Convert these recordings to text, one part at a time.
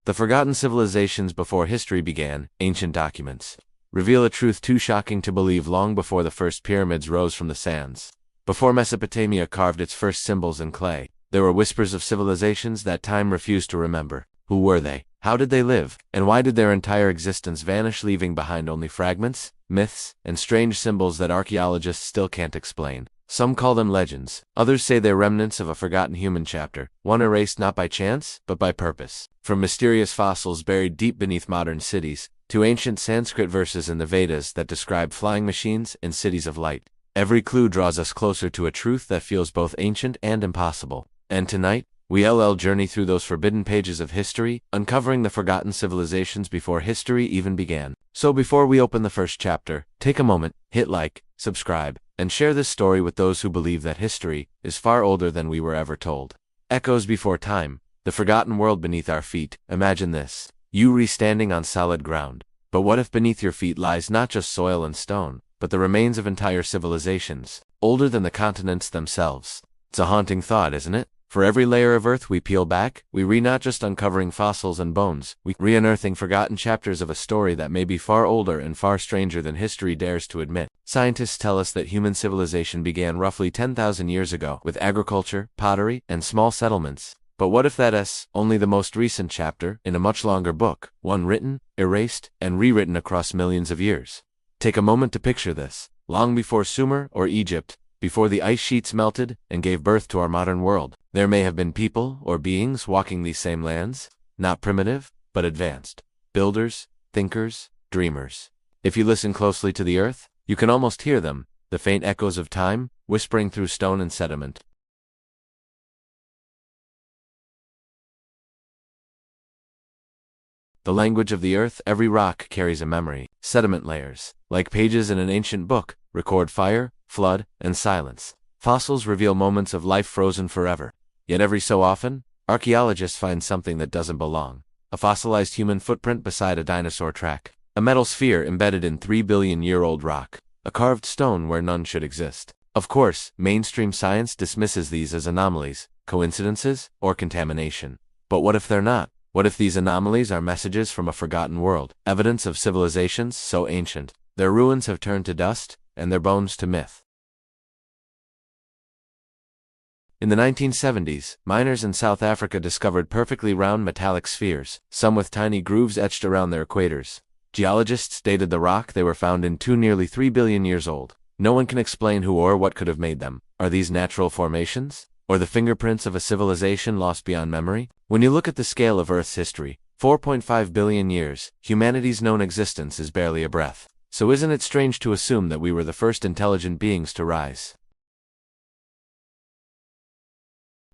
The forgotten civilizations before history began, ancient documents, reveal a truth too shocking to believe long before the first pyramids rose from the sands. Before Mesopotamia carved its first symbols in clay, there were whispers of civilizations that time refused to remember. Who were they? How did they live? And why did their entire existence vanish, leaving behind only fragments, myths, and strange symbols that archaeologists still can't explain? Some call them legends. Others say they're remnants of a forgotten human chapter, one erased not by chance, but by purpose. From mysterious fossils buried deep beneath modern cities, to ancient Sanskrit verses in the Vedas that describe flying machines and cities of light, every clue draws us closer to a truth that feels both ancient and impossible. And tonight, we'll journey through those forbidden pages of history, uncovering the forgotten civilizations before history even began. So before we open the first chapter, take a moment, hit like, subscribe, and share this story with those who believe that history is far older than we were ever told. Echoes before time, the forgotten world beneath our feet. Imagine this, you standing on solid ground. But what if beneath your feet lies not just soil and stone, but the remains of entire civilizations, older than the continents themselves? It's a haunting thought, isn't it? For every layer of earth we peel back, we not just uncovering fossils and bones, we unearthing forgotten chapters of a story that may be far older and far stranger than history dares to admit. Scientists tell us that human civilization began roughly 10,000 years ago, with agriculture, pottery, and small settlements. But what if that's only the most recent chapter in a much longer book, one written, erased, and rewritten across millions of years? Take a moment to picture this. Long before Sumer or Egypt, before the ice sheets melted and gave birth to our modern world, there may have been people or beings walking these same lands, not primitive, but advanced. Builders, thinkers, dreamers. If you listen closely to the earth, you can almost hear them, the faint echoes of time, whispering through stone and sediment. The language of the earth. Every rock carries a memory. Sediment layers, like pages in an ancient book, record fire, flood, and silence. Fossils reveal moments of life frozen forever. Yet every so often, archaeologists find something that doesn't belong. A fossilized human footprint beside a dinosaur track. A metal sphere embedded in 3 billion-year-old rock. A carved stone where none should exist. Of course, mainstream science dismisses these as anomalies, coincidences, or contamination. But what if they're not? What if these anomalies are messages from a forgotten world, evidence of civilizations so ancient, their ruins have turned to dust, and their bones to myth? In the 1970s, miners in South Africa discovered perfectly round metallic spheres, some with tiny grooves etched around their equators. Geologists dated the rock they were found in to nearly 3 billion years old. No one can explain who or what could have made them. Are these natural formations? Or the fingerprints of a civilization lost beyond memory? When you look at the scale of Earth's history, 4.5 billion years, humanity's known existence is barely a breath. So isn't it strange to assume that we were the first intelligent beings to rise?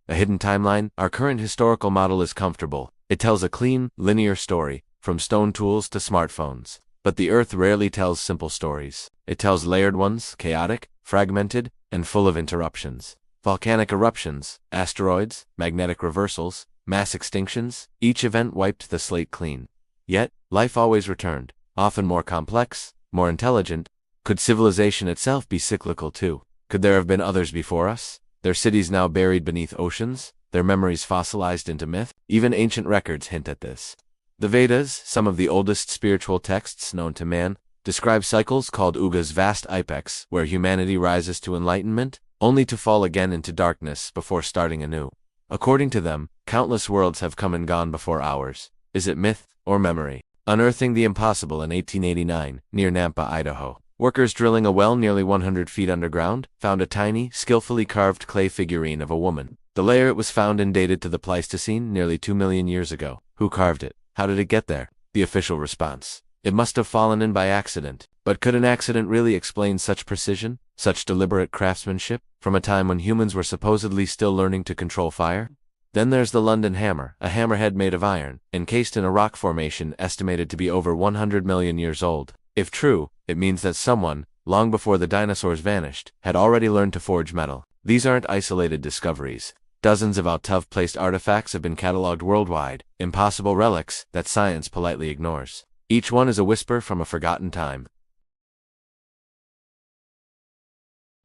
A hidden timeline. Our current historical model is comfortable. It tells a clean, linear story, from stone tools to smartphones. But the Earth rarely tells simple stories. It tells layered ones, chaotic, fragmented, and full of interruptions. Volcanic eruptions, asteroids, magnetic reversals, mass extinctions, each event wiped the slate clean. Yet, life always returned, often more complex, more intelligent. Could civilization itself be cyclical too? Could there have been others before us? Their cities now buried beneath oceans, their memories fossilized into myth? Even ancient records hint at this. The Vedas, some of the oldest spiritual texts known to man, describe cycles called yugas, vast epochs, where humanity rises to enlightenment, only to fall again into darkness before starting anew. According to them, countless worlds have come and gone before ours. Is it myth or memory? Unearthing the impossible. In 1889, near Nampa, Idaho, workers drilling a well nearly 100 feet underground found a tiny, skillfully carved clay figurine of a woman. The layer it was found in dated to the Pleistocene, nearly 2 million years ago. Who carved it? How did it get there? The official response: it must have fallen in by accident. But could an accident really explain such precision, such deliberate craftsmanship, from a time when humans were supposedly still learning to control fire? Then there's the London hammer, a hammerhead made of iron, encased in a rock formation estimated to be over 100 million years old. If true, it means that someone, long before the dinosaurs vanished, had already learned to forge metal. These aren't isolated discoveries. Dozens of out-of-place artifacts have been catalogued worldwide, impossible relics that science politely ignores. Each one is a whisper from a forgotten time.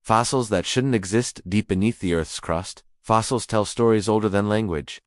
Fossils that shouldn't exist deep beneath the Earth's crust. Fossils tell stories older than language.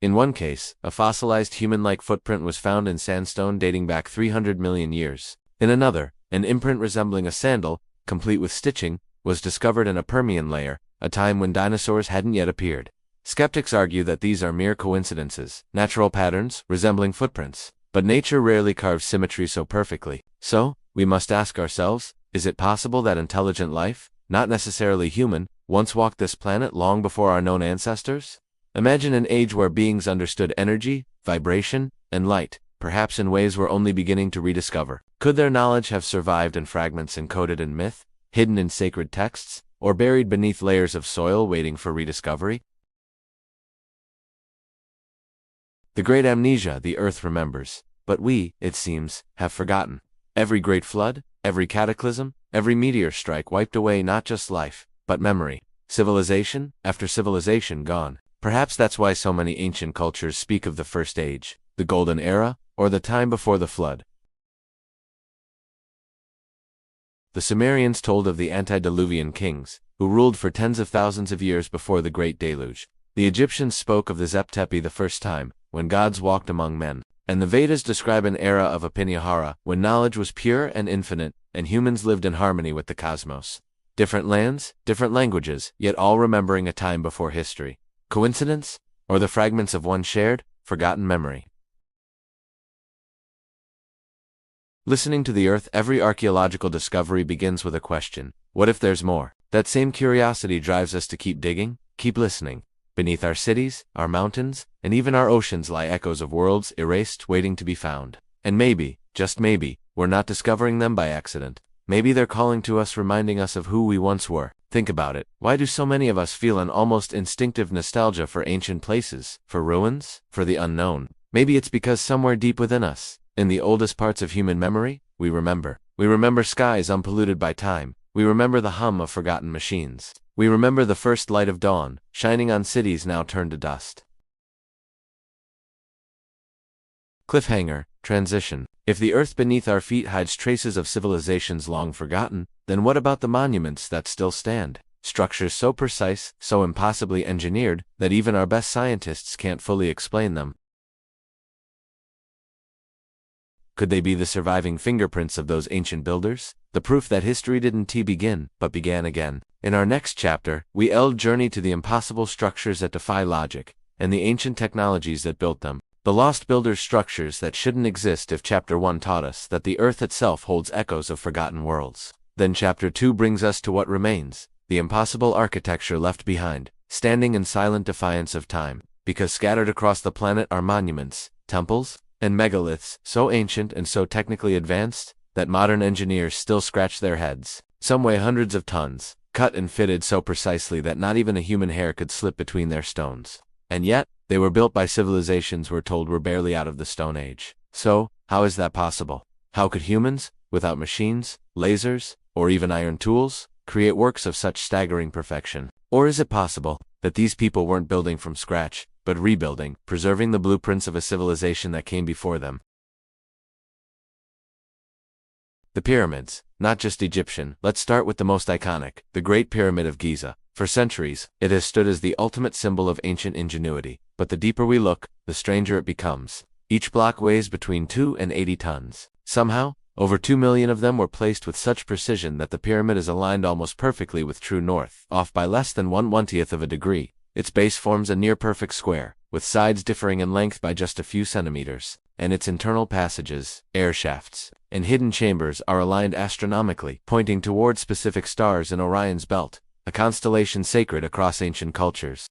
In one case, a fossilized human-like footprint was found in sandstone dating back 300 million years. In another, an imprint resembling a sandal, complete with stitching, was discovered in a Permian layer, a time when dinosaurs hadn't yet appeared. Skeptics argue that these are mere coincidences, natural patterns resembling footprints. But nature rarely carves symmetry so perfectly. So, we must ask ourselves, is it possible that intelligent life, not necessarily human, once walked this planet long before our known ancestors? Imagine an age where beings understood energy, vibration, and light, perhaps in ways we're only beginning to rediscover. Could their knowledge have survived in fragments encoded in myth, hidden in sacred texts, or buried beneath layers of soil waiting for rediscovery? The great amnesia the earth remembers, but we, it seems, have forgotten. Every great flood, every cataclysm, every meteor strike wiped away not just life, but memory. Civilization after civilization gone. Perhaps that's why so many ancient cultures speak of the First Age, the Golden Era, or the time before the flood. The Sumerians told of the antediluvian kings, who ruled for tens of thousands of years before the Great Deluge. The Egyptians spoke of the Zeptepi the first time, when gods walked among men. And the Vedas describe an era of Apinyahara, when knowledge was pure and infinite, and humans lived in harmony with the cosmos. Different lands, different languages, yet all remembering a time before history. Coincidence? Or the fragments of one shared, forgotten memory? Listening to the Earth, every archaeological discovery begins with a question. What if there's more? That same curiosity drives us to keep digging, keep listening. Beneath our cities, our mountains, and even our oceans lie echoes of worlds erased, waiting to be found. And maybe, just maybe, we're not discovering them by accident. Maybe they're calling to us, reminding us of who we once were. Think about it. Why do so many of us feel an almost instinctive nostalgia for ancient places, for ruins, for the unknown? Maybe it's because somewhere deep within us, in the oldest parts of human memory, we remember. We remember skies unpolluted by time. We remember the hum of forgotten machines. We remember the first light of dawn, shining on cities now turned to dust. Cliffhanger, transition. If the earth beneath our feet hides traces of civilizations long forgotten, then what about the monuments that still stand? Structures so precise, so impossibly engineered, that even our best scientists can't fully explain them. Could they be the surviving fingerprints of those ancient builders? The proof that history didn't begin, but began again. In our next chapter, we'll journey to the impossible structures that defy logic, and the ancient technologies that built them. The lost builders' structures that shouldn't exist if Chapter 1 taught us that the Earth itself holds echoes of forgotten worlds. Then Chapter 2 brings us to what remains, the impossible architecture left behind, standing in silent defiance of time, because scattered across the planet are monuments, temples, and megaliths, so ancient and so technically advanced, that modern engineers still scratch their heads. Some weigh hundreds of tons, cut and fitted so precisely that not even a human hair could slip between their stones. And yet, they were built by civilizations we're told were barely out of the Stone Age. So, how is that possible? How could humans, without machines, lasers, or even iron tools, create works of such staggering perfection? Or is it possible that these people weren't building from scratch, but rebuilding, preserving the blueprints of a civilization that came before them? The pyramids, not just Egyptian. Let's start with the most iconic, the Great Pyramid of Giza. For centuries, it has stood as the ultimate symbol of ancient ingenuity. But the deeper we look, the stranger it becomes. Each block weighs between 2 and 80 tons. Somehow, over 2 million of them were placed with such precision that the pyramid is aligned almost perfectly with true north, off by less than 1/20th of a degree. Its base forms a near-perfect square, with sides differing in length by just a few centimeters, and its internal passages, air shafts, and hidden chambers are aligned astronomically, pointing toward specific stars in Orion's belt, a constellation sacred across ancient cultures.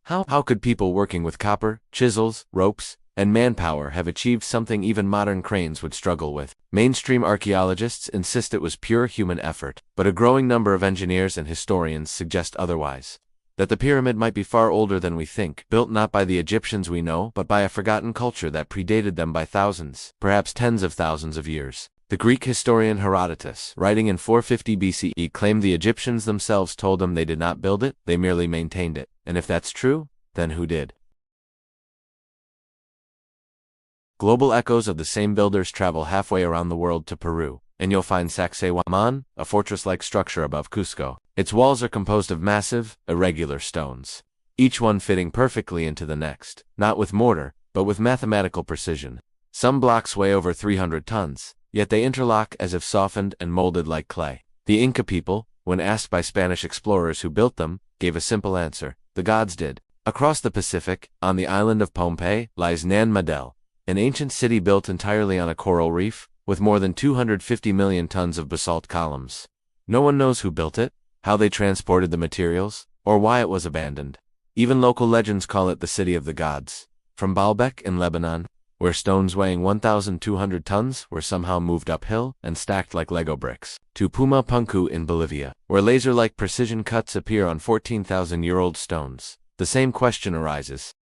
How could people working with copper, chisels, ropes, and manpower have achieved something even modern cranes would struggle with? Mainstream archaeologists insist it was pure human effort, but a growing number of engineers and historians suggest otherwise. That the pyramid might be far older than we think, built not by the Egyptians we know, but by a forgotten culture that predated them by thousands, perhaps tens of thousands of years. The Greek historian Herodotus, writing in 450 BCE, claimed the Egyptians themselves told them they did not build it, they merely maintained it. And if that's true, then who did? Global echoes of the same builders travel halfway around the world to Peru, and you'll find Sacsayhuaman, a fortress-like structure above Cusco. Its walls are composed of massive, irregular stones. each one fitting perfectly into the next, not with mortar, but with mathematical precision. Some blocks weigh over 300 tons, yet they interlock as if softened and molded like clay. The Inca people, when asked by Spanish explorers who built them, gave a simple answer: the gods did. Across the Pacific, on the island of Pohnpei, lies Nan Madol, an ancient city built entirely on a coral reef, with more than 250 million tons of basalt columns. No one knows who built it, how they transported the materials, or why it was abandoned. Even local legends call it the City of the Gods. From Baalbek in Lebanon, where stones weighing 1,200 tons were somehow moved uphill and stacked like Lego bricks, to Puma Punku in Bolivia, where laser-like precision cuts appear on 14,000-year-old stones, the same question arises.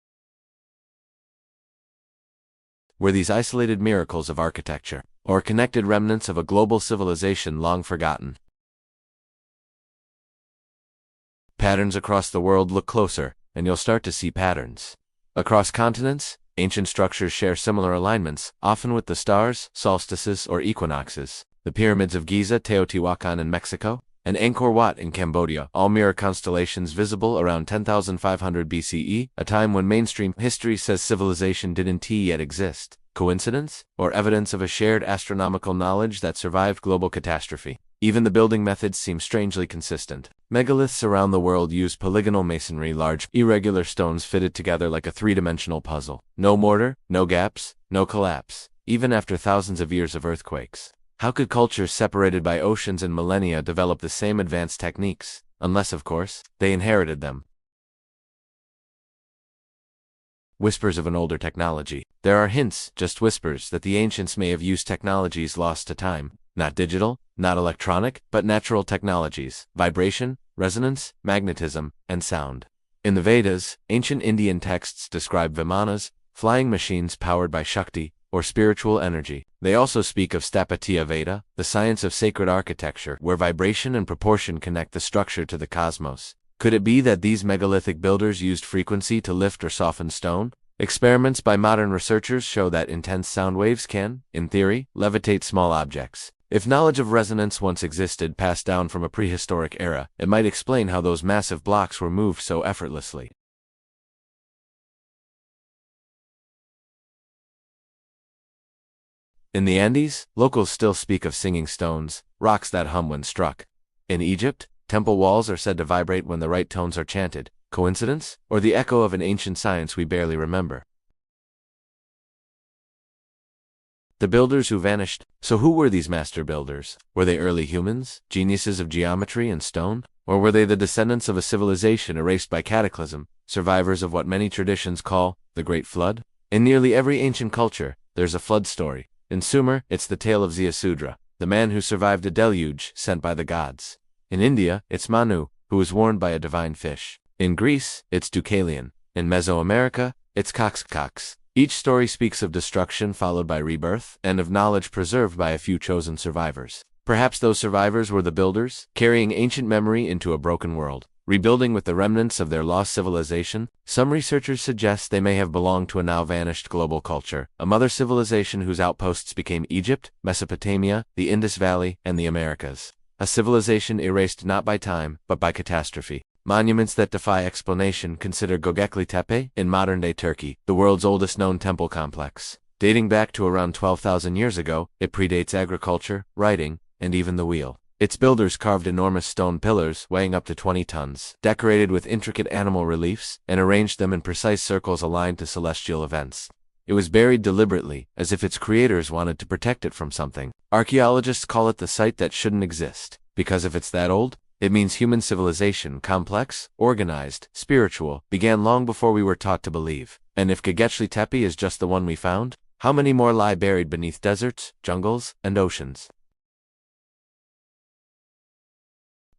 Were these isolated miracles of architecture, or connected remnants of a global civilization long forgotten? Patterns across the world. Look closer, and you'll start to see patterns. Across continents, ancient structures share similar alignments, often with the stars, solstices, or equinoxes. The pyramids of Giza, Teotihuacan in Mexico, and Angkor Wat in Cambodia all mirror constellations visible around 10,500 BCE, a time when mainstream history says civilization didn't yet exist. Coincidence, or evidence of a shared astronomical knowledge that survived global catastrophe? Even the building methods seem strangely consistent. Megaliths around the world use polygonal masonry, large, irregular stones fitted together like a three-dimensional puzzle. No mortar, no gaps, no collapse, even after thousands of years of earthquakes. How could cultures separated by oceans and millennia develop the same advanced techniques? Unless, of course, they inherited them. Whispers of an older technology. There are hints, just whispers, that the ancients may have used technologies lost to time. Not digital, not electronic, but natural technologies: vibration, resonance, magnetism, and sound. In the Vedas, ancient Indian texts describe vimanas, flying machines powered by Shakti, or spiritual energy. They also speak of Sthapatya Veda, the science of sacred architecture, where vibration and proportion connect the structure to the cosmos. Could it be that these megalithic builders used frequency to lift or soften stone? Experiments by modern researchers show that intense sound waves can, in theory, levitate small objects. If knowledge of resonance once existed, passed down from a prehistoric era, it might explain how those massive blocks were moved so effortlessly. In the Andes, locals still speak of singing stones, rocks that hum when struck. In Egypt, temple walls are said to vibrate when the right tones are chanted. Coincidence, or the echo of an ancient science we barely remember? The builders who vanished. So who were these master builders? Were they early humans, geniuses of geometry and stone? Or were they the descendants of a civilization erased by cataclysm, survivors of what many traditions call the Great Flood? In nearly every ancient culture, there's a flood story. In Sumer, it's the tale of Ziusudra, the man who survived a deluge sent by the gods. In India, it's Manu, who was warned by a divine fish. In Greece, it's Deucalion. In Mesoamerica, it's Coxcox. Each story speaks of destruction followed by rebirth, and of knowledge preserved by a few chosen survivors. Perhaps those survivors were the builders, carrying ancient memory into a broken world, rebuilding with the remnants of their lost civilization. Some researchers suggest they may have belonged to a now vanished global culture, a mother civilization whose outposts became Egypt, Mesopotamia, the Indus Valley, and the Americas. A civilization erased not by time, but by catastrophe. Monuments that defy explanation. Consider Göbekli Tepe in modern-day Turkey, the world's oldest known temple complex. Dating back to around 12,000 years ago, it predates agriculture, writing, and even the wheel. Its builders carved enormous stone pillars weighing up to 20 tons, decorated with intricate animal reliefs, and arranged them in precise circles aligned to celestial events. It was buried deliberately, as if its creators wanted to protect it from something. Archaeologists call it the site that shouldn't exist, because if it's that old, it means human civilization, complex, organized, spiritual, began long before we were taught to believe. And if Göbekli Tepe is just the one we found, how many more lie buried beneath deserts, jungles, and oceans?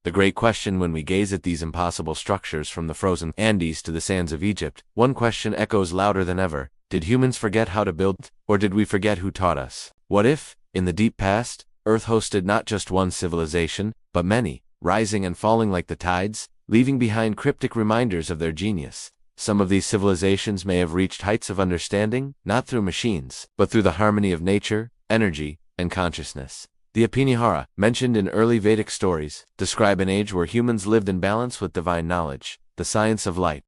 The great question when we gaze at these impossible structures from the frozen Andes to the sands of Egypt, one question echoes louder than ever: did humans forget how to build, or did we forget who taught us? What if, in the deep past, Earth hosted not just one civilization, but many, rising and falling like the tides, leaving behind cryptic reminders of their genius? Some of these civilizations may have reached heights of understanding, not through machines, but through the harmony of nature, energy, and consciousness. The Apanihara, mentioned in early Vedic stories, describe an age where humans lived in balance with divine knowledge, the science of light.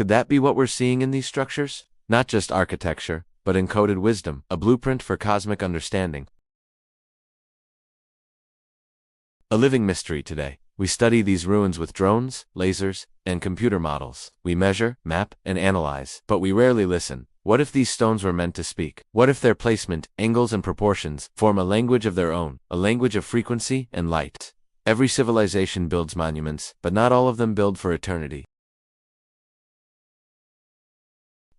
Could that be what we're seeing in these structures? Not just architecture, but encoded wisdom, a blueprint for cosmic understanding. A living mystery today. We study these ruins with drones, lasers, and computer models. We measure, map, and analyze, but we rarely listen. What if these stones were meant to speak? What if their placement, angles, and proportions form a language of their own, a language of frequency and light? Every civilization builds monuments, but not all of them build for eternity.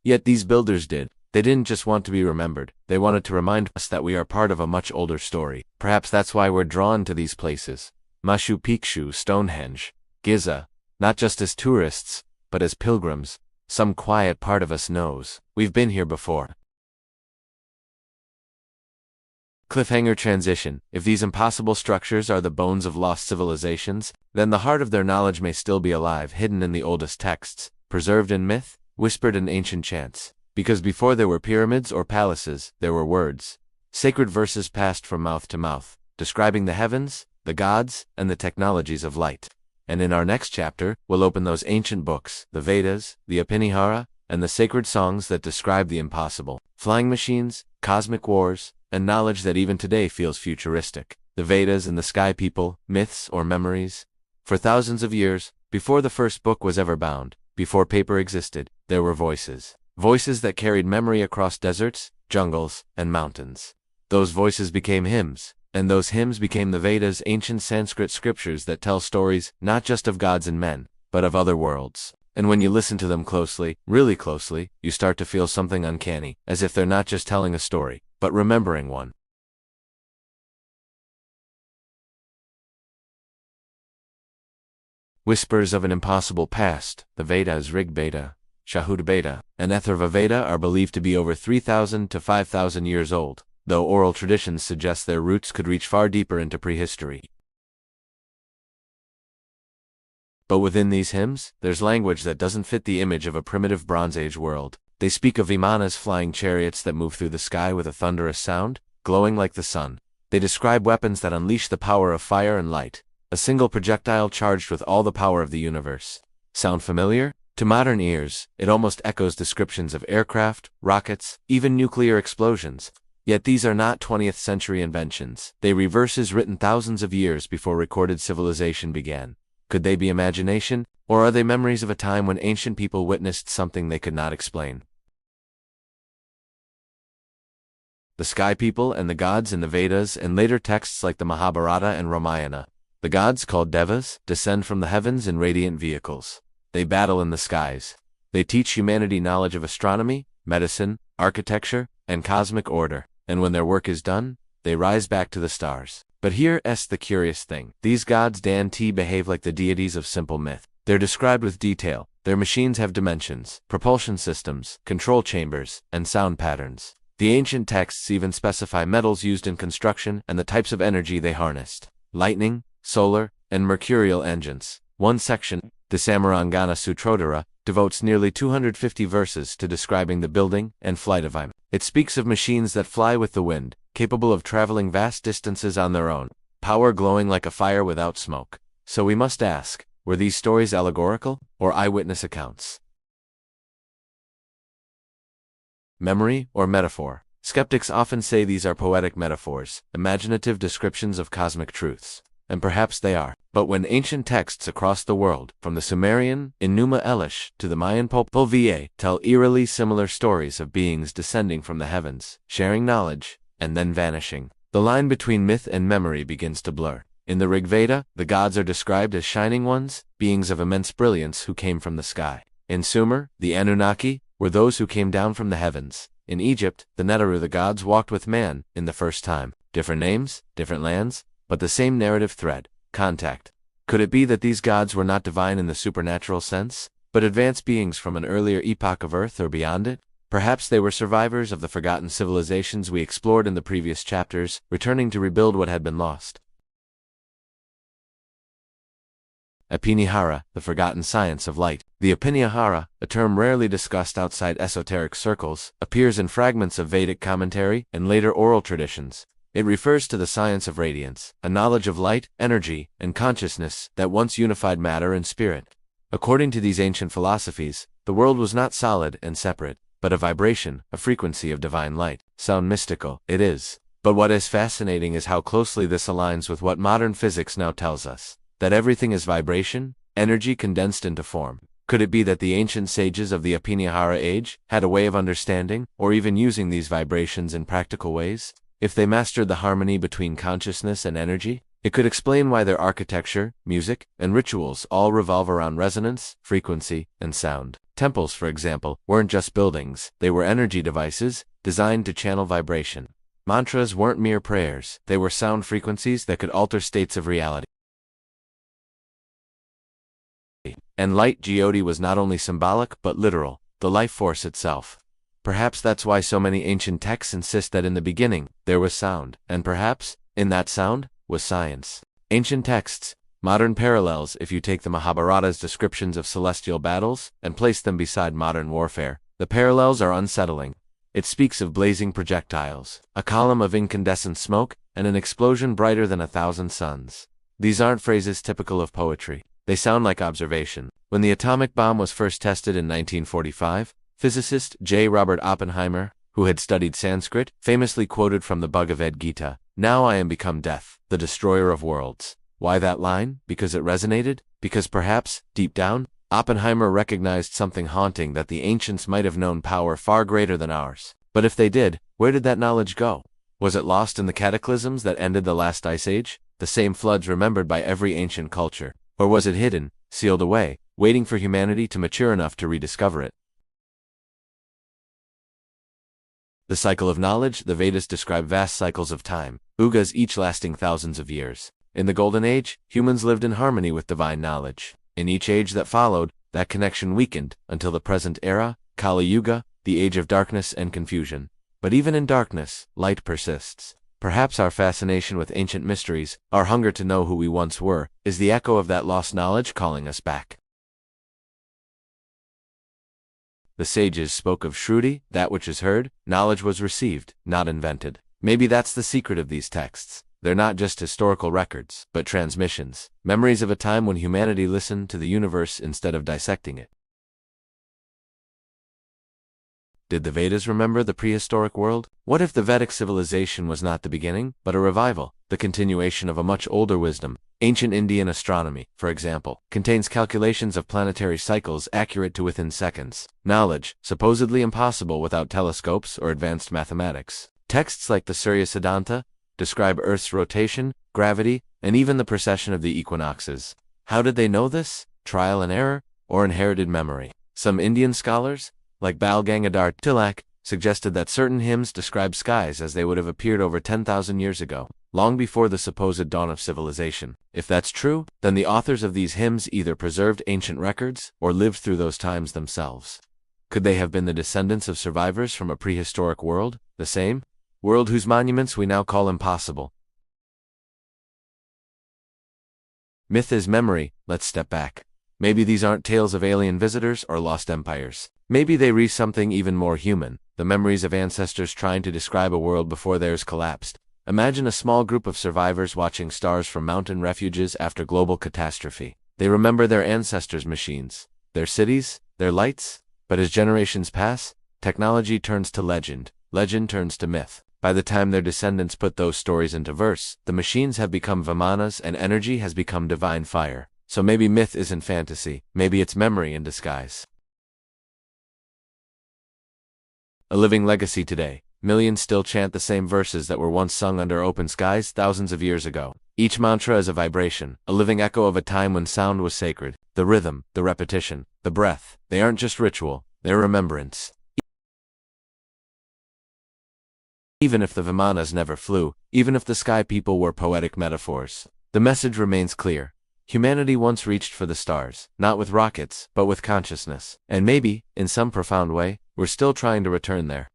Yet these builders did. They didn't just want to be remembered, they wanted to remind us that we are part of a much older story. Perhaps that's why we're drawn to these places. Machu Picchu, Stonehenge, Giza, not just as tourists, but as pilgrims. Some quiet part of us knows we've been here before. Cliffhanger transition. If these impossible structures are the bones of lost civilizations, then the heart of their knowledge may still be alive, hidden in the oldest texts, preserved in myth, whispered in ancient chants. Because before there were pyramids or palaces, there were words. Sacred verses passed from mouth to mouth, describing the heavens, the gods, and the technologies of light. And in our next chapter, we'll open those ancient books, the Vedas, the Upanishades, and the sacred songs that describe the impossible. Flying machines, cosmic wars, and knowledge that even today feels futuristic. The Vedas and the sky people, myths or memories. For thousands of years, before the first book was ever bound, before paper existed, there were voices. Voices that carried memory across deserts, jungles, and mountains. Those voices became hymns, and those hymns became the Vedas, ancient Sanskrit scriptures that tell stories not just of gods and men, but of other worlds. And when you listen to them closely, really closely, you start to feel something uncanny, as if they're not just telling a story, but remembering one. Whispers of an impossible past. The Vedas, Rig Veda, Shahud Veda, and Atharva Veda are believed to be over 3,000 to 5,000 years old, though oral traditions suggest their roots could reach far deeper into prehistory. But within these hymns, there's language that doesn't fit the image of a primitive Bronze Age world. They speak of vimanas, flying chariots that move through the sky with a thunderous sound, glowing like the sun. They describe weapons that unleash the power of fire and light, a single projectile charged with all the power of the universe. Sound familiar? To modern ears, it almost echoes descriptions of aircraft, rockets, even nuclear explosions. Yet these are not 20th century inventions. They were verses written thousands of years before recorded civilization began. Could they be imagination, or are they memories of a time when ancient people witnessed something they could not explain? The sky people and the gods in the Vedas and later texts like the Mahabharata and Ramayana. The gods, called devas, descend from the heavens in radiant vehicles. They battle in the skies. They teach humanity knowledge of astronomy, medicine, architecture, and cosmic order. And when their work is done, they rise back to the stars. But here's the curious thing. These gods behave like the deities of simple myth. They're described with detail. Their machines have dimensions, propulsion systems, control chambers, and sound patterns. The ancient texts even specify metals used in construction and the types of energy they harnessed. Lightning, solar, and mercurial engines. One section, the Samarangana Sutrodhara, devotes nearly 250 verses to describing the building and flight of them. It speaks of machines that fly with the wind, capable of traveling vast distances on their own, power glowing like a fire without smoke. So we must ask, were these stories allegorical or eyewitness accounts? Memory or metaphor? Skeptics often say these are poetic metaphors, imaginative descriptions of cosmic truths. And perhaps they are. But when ancient texts across the world, from the Sumerian Enuma Elish to the Mayan Popol Vuh, tell eerily similar stories of beings descending from the heavens, sharing knowledge, and then vanishing, the line between myth and memory begins to blur. In the Rig Veda, the gods are described as shining ones, beings of immense brilliance who came from the sky. In Sumer, the Anunnaki were those who came down from the heavens. In Egypt, the Neteru, the gods walked with man in the first time. Different names, different lands, but the same narrative thread, contact. Could it be that these gods were not divine in the supernatural sense, but advanced beings from an earlier epoch of Earth or beyond it? Perhaps they were survivors of the forgotten civilizations we explored in the previous chapters, returning to rebuild what had been lost. Upanishades, the forgotten science of light. The Upanishades, a term rarely discussed outside esoteric circles, appears in fragments of Vedic commentary and later oral traditions. It refers to the science of radiance, a knowledge of light, energy, and consciousness that once unified matter and spirit. According to these ancient philosophies, The world was not solid and separate, but a vibration, a frequency of divine light. Sound mystical? It is. But what is fascinating is how closely this aligns with what modern physics now tells us, that everything is vibration, energy condensed into form. Could it be that the ancient sages of the Apinihara age had a way of understanding, or even using these vibrations in practical ways? If they mastered the harmony between consciousness and energy, it could explain why their architecture, music, and rituals all revolve around resonance, frequency, and sound. Temples, for example, weren't just buildings, they were energy devices designed to channel vibration. Mantras weren't mere prayers, they were sound frequencies that could alter states of reality. And light Jyoti was not only symbolic but literal, the life force itself. Perhaps that's why so many ancient texts insist that in the beginning, there was sound, and perhaps, in that sound, was science. Ancient texts, modern parallels if you take the Mahabharata's descriptions of celestial battles and place them beside modern warfare, the parallels are unsettling. It speaks of blazing projectiles, a column of incandescent smoke, and an explosion brighter than 1,000 suns. These aren't phrases typical of poetry. They sound like observation. When the atomic bomb was first tested in 1945, physicist J. Robert Oppenheimer, who had studied Sanskrit, famously quoted from the Bhagavad Gita, "Now I am become death, the destroyer of worlds." Why that line? Because it resonated? Because perhaps, deep down, Oppenheimer recognized something haunting, that the ancients might have known power far greater than ours. But if they did, where did that knowledge go? Was it lost in the cataclysms that ended the last ice age, the same floods remembered by every ancient culture? Or was it hidden, sealed away, waiting for humanity to mature enough to rediscover it? The cycle of knowledge. The Vedas describe vast cycles of time, yugas each lasting thousands of years. In the Golden Age, humans lived in harmony with divine knowledge. In each age that followed, that connection weakened, until the present era, Kali Yuga, the age of darkness and confusion. But even in darkness, light persists. Perhaps our fascination with ancient mysteries, our hunger to know who we once were, is the echo of that lost knowledge calling us back. The sages spoke of Shruti, that which is heard. Knowledge was received, not invented. Maybe that's the secret of these texts. They're not just historical records, but transmissions, memories of a time when humanity listened to the universe instead of dissecting it. Did the Vedas remember the prehistoric world? What if the Vedic civilization was not the beginning, but a revival, the continuation of a much older wisdom? Ancient Indian astronomy, for example, contains calculations of planetary cycles accurate to within seconds. Knowledge, supposedly impossible without telescopes or advanced mathematics. Texts like the Surya Siddhanta describe Earth's rotation, gravity, and even the precession of the equinoxes. How did they know this? Trial and error, or inherited memory? Some Indian scholars, like Bal Gangadhar Tilak, suggested that certain hymns describe skies as they would have appeared over 10,000 years ago, long before the supposed dawn of civilization. If that's true, then the authors of these hymns either preserved ancient records or lived through those times themselves. Could they have been the descendants of survivors from a prehistoric world, the same world whose monuments we now call impossible? Myth is memory. Let's step back. Maybe these aren't tales of alien visitors or lost empires. Maybe they read something even more human, the memories of ancestors trying to describe a world before theirs collapsed. Imagine a small group of survivors watching stars from mountain refuges after global catastrophe. They remember their ancestors' machines, their cities, their lights, but as generations pass, technology turns to legend, legend turns to myth. By the time their descendants put those stories into verse, the machines have become Vimanas and energy has become divine fire. So maybe myth isn't fantasy, maybe it's memory in disguise. A living legacy today. Millions still chant the same verses that were once sung under open skies thousands of years ago. Each mantra is a vibration, a living echo of a time when sound was sacred. The rhythm, the repetition, the breath, they aren't just ritual, they're remembrance. Even if the Vimanas never flew, even if the sky people were poetic metaphors, the message remains clear. Humanity once reached for the stars, not with rockets, but with consciousness. And maybe, in some profound way, we're still trying to return there.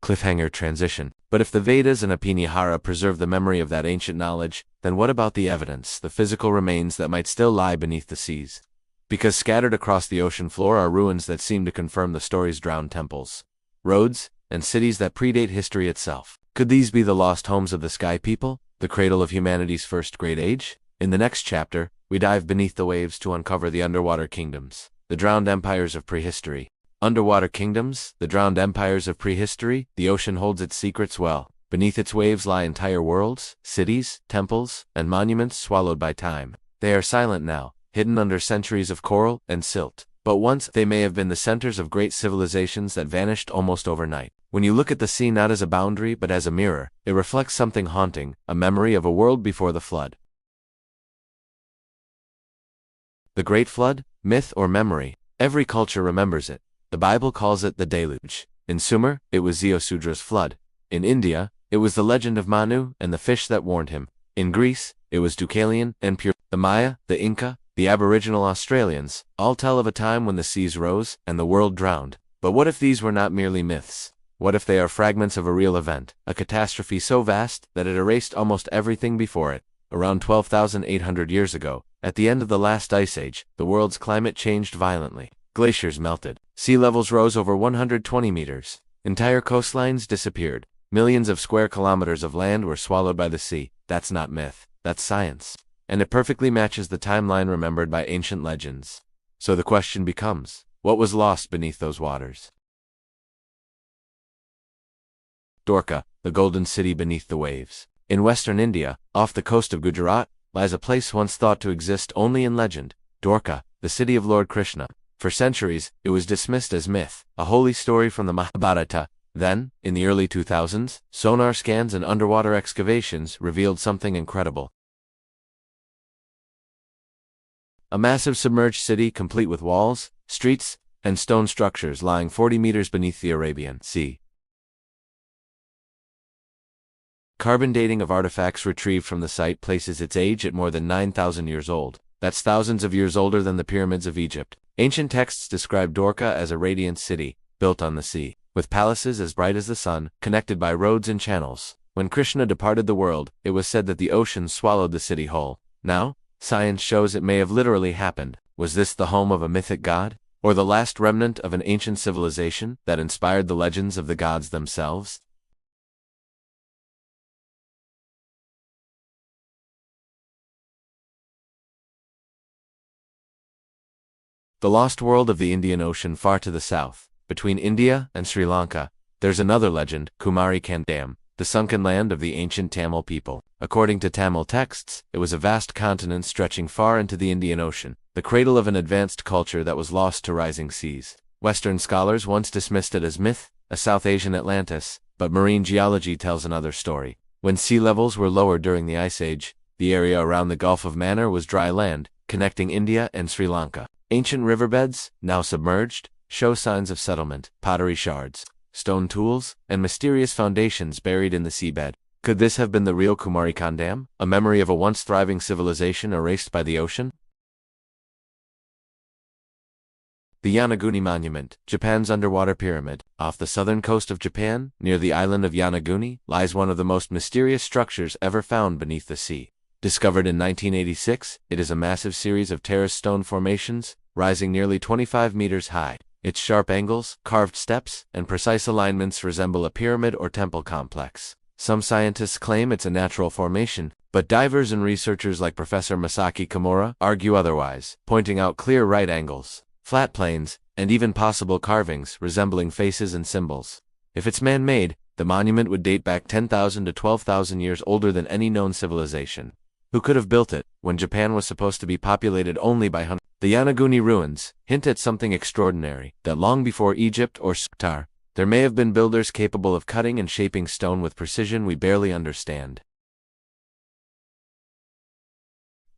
Cliffhanger transition. But if the Vedas and Apinihara preserve the memory of that ancient knowledge, then what about the evidence, the physical remains that might still lie beneath the seas? Because scattered across the ocean floor are ruins that seem to confirm the story's drowned temples, roads, and cities that predate history itself. Could these be the lost homes of the Sky People, the cradle of humanity's first great age? In the next chapter, we dive beneath the waves to uncover the underwater kingdoms, the drowned empires of prehistory. Underwater kingdoms, the drowned empires of prehistory, the ocean holds its secrets well. Beneath its waves lie entire worlds, cities, temples, and monuments swallowed by time. They are silent now, hidden under centuries of coral and silt. But once they may have been the centers of great civilizations that vanished almost overnight. When you look at the sea not as a boundary but as a mirror, it reflects something haunting, a memory of a world before the flood. The Great Flood, myth or memory, every culture remembers it. The Bible calls it the deluge. In Sumer, it was Zeosudra's flood. In India, it was the legend of Manu and the fish that warned him. In Greece, it was Deucalion and Pure. The Maya, the Inca, the Aboriginal Australians, all tell of a time when the seas rose and the world drowned. But what if these were not merely myths? What if they are fragments of a real event, a catastrophe so vast that it erased almost everything before it? Around 12,800 years ago, at the end of the last ice age, the world's climate changed violently. Glaciers melted. Sea levels rose over 120 meters. Entire coastlines disappeared. Millions of square kilometers of land were swallowed by the sea. That's not myth. That's science. And it perfectly matches the timeline remembered by ancient legends. So the question becomes, what was lost beneath those waters? Dwarka, the golden city beneath the waves. In western India, off the coast of Gujarat, lies a place once thought to exist only in legend, Dwarka, the city of Lord Krishna. For centuries, it was dismissed as myth, a holy story from the Mahabharata. Then, in the early 2000s, sonar scans and underwater excavations revealed something incredible. A massive submerged city complete with walls, streets, and stone structures lying 40 meters beneath the Arabian Sea. Carbon dating of artifacts retrieved from the site places its age at more than 9,000 years old. That's thousands of years older than the pyramids of Egypt. Ancient texts describe Dwarka as a radiant city, built on the sea, with palaces as bright as the sun, connected by roads and channels. When Krishna departed the world, it was said that the ocean swallowed the city whole. Now, science shows it may have literally happened. Was this the home of a mythic god? Or the last remnant of an ancient civilization that inspired the legends of the gods themselves? The lost world of the Indian Ocean far to the south, between India and Sri Lanka, there's another legend, Kumari Kandam, the sunken land of the ancient Tamil people. According to Tamil texts, it was a vast continent stretching far into the Indian Ocean, the cradle of an advanced culture that was lost to rising seas. Western scholars once dismissed it as myth, a South Asian Atlantis, but marine geology tells another story. When sea levels were lowered during the Ice Age, the area around the Gulf of Mannar was dry land, connecting India and Sri Lanka. Ancient riverbeds, now submerged, show signs of settlement, pottery shards, stone tools, and mysterious foundations buried in the seabed. Could this have been the real Kumari Kandam, a memory of a once thriving civilization erased by the ocean? The Yanaguni Monument, Japan's underwater pyramid. Off the southern coast of Japan, near the island of Yanaguni, lies one of the most mysterious structures ever found beneath the sea. Discovered in 1986, it is a massive series of terraced stone formations, rising nearly 25 meters high. Its sharp angles, carved steps, and precise alignments resemble a pyramid or temple complex. Some scientists claim it's a natural formation, but divers and researchers like Professor Masaki Kimura argue otherwise, pointing out clear right angles, flat planes, and even possible carvings resembling faces and symbols. If it's man-made, the monument would date back 10,000 to 12,000 years older than any known civilization. Who could have built it, when Japan was supposed to be populated only by hunters? The Yanaguni ruins hint at something extraordinary, that long before Egypt or Sukhtar, there may have been builders capable of cutting and shaping stone with precision we barely understand.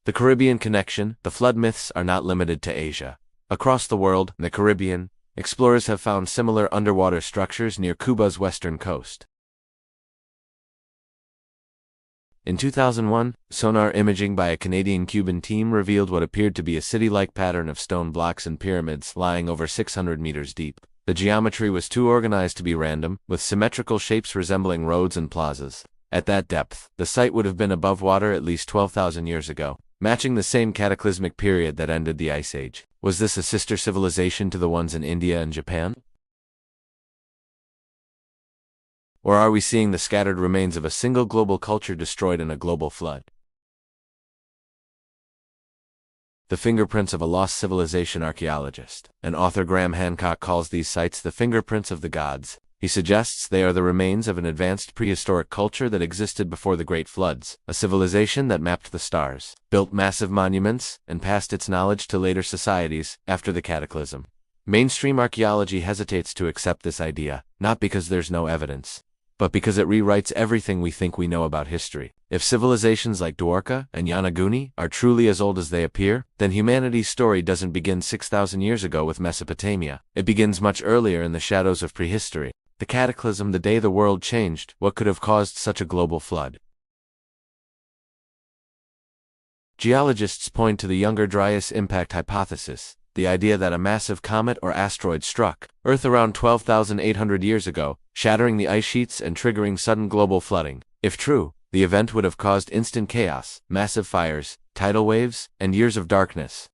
The Caribbean connection, the flood myths are not limited to Asia. Across the world, in the Caribbean, explorers have found similar underwater structures near Cuba's western coast. In 2001, sonar imaging by a Canadian-Cuban team revealed what appeared to be a city-like pattern of stone blocks and pyramids lying over 600 meters deep. The geometry was too organized to be random, with symmetrical shapes resembling roads and plazas. At that depth, the site would have been above water at least 12,000 years ago, matching the same cataclysmic period that ended the Ice Age. Was this a sister civilization to the ones in India and Japan? Or are we seeing the scattered remains of a single global culture destroyed in a global flood? the fingerprints of a lost civilization archaeologist. And author Graham Hancock calls these sites the fingerprints of the gods. He suggests they are the remains of an advanced prehistoric culture that existed before the Great Floods, a civilization that mapped the stars, built massive monuments, and passed its knowledge to later societies after the cataclysm. Mainstream archaeology hesitates to accept this idea, not because there's no evidence, but because it rewrites everything we think we know about history. If civilizations like Dwarka and Yanaguni are truly as old as they appear, then humanity's story doesn't begin 6,000 years ago with Mesopotamia. It begins much earlier in the shadows of prehistory. The cataclysm, the day the world changed. What could have caused such a global flood? Geologists point to the Younger Dryas impact hypothesis, the idea that a massive comet or asteroid struck Earth around 12,800 years ago, shattering the ice sheets and triggering sudden global flooding. If true, the event would have caused instant chaos, massive fires, tidal waves, and years of darkness.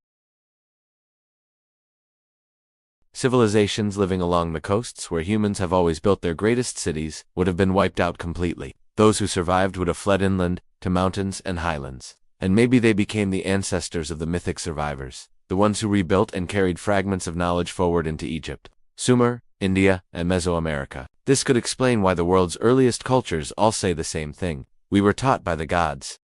Civilizations living along the coasts where humans have always built their greatest cities would have been wiped out completely. Those who survived would have fled inland, to mountains and highlands. And maybe they became the ancestors of the mythic survivors, the ones who rebuilt and carried fragments of knowledge forward into Egypt, Sumer, India, and Mesoamerica. This could explain why the world's earliest cultures all say the same thing: we were taught by the gods.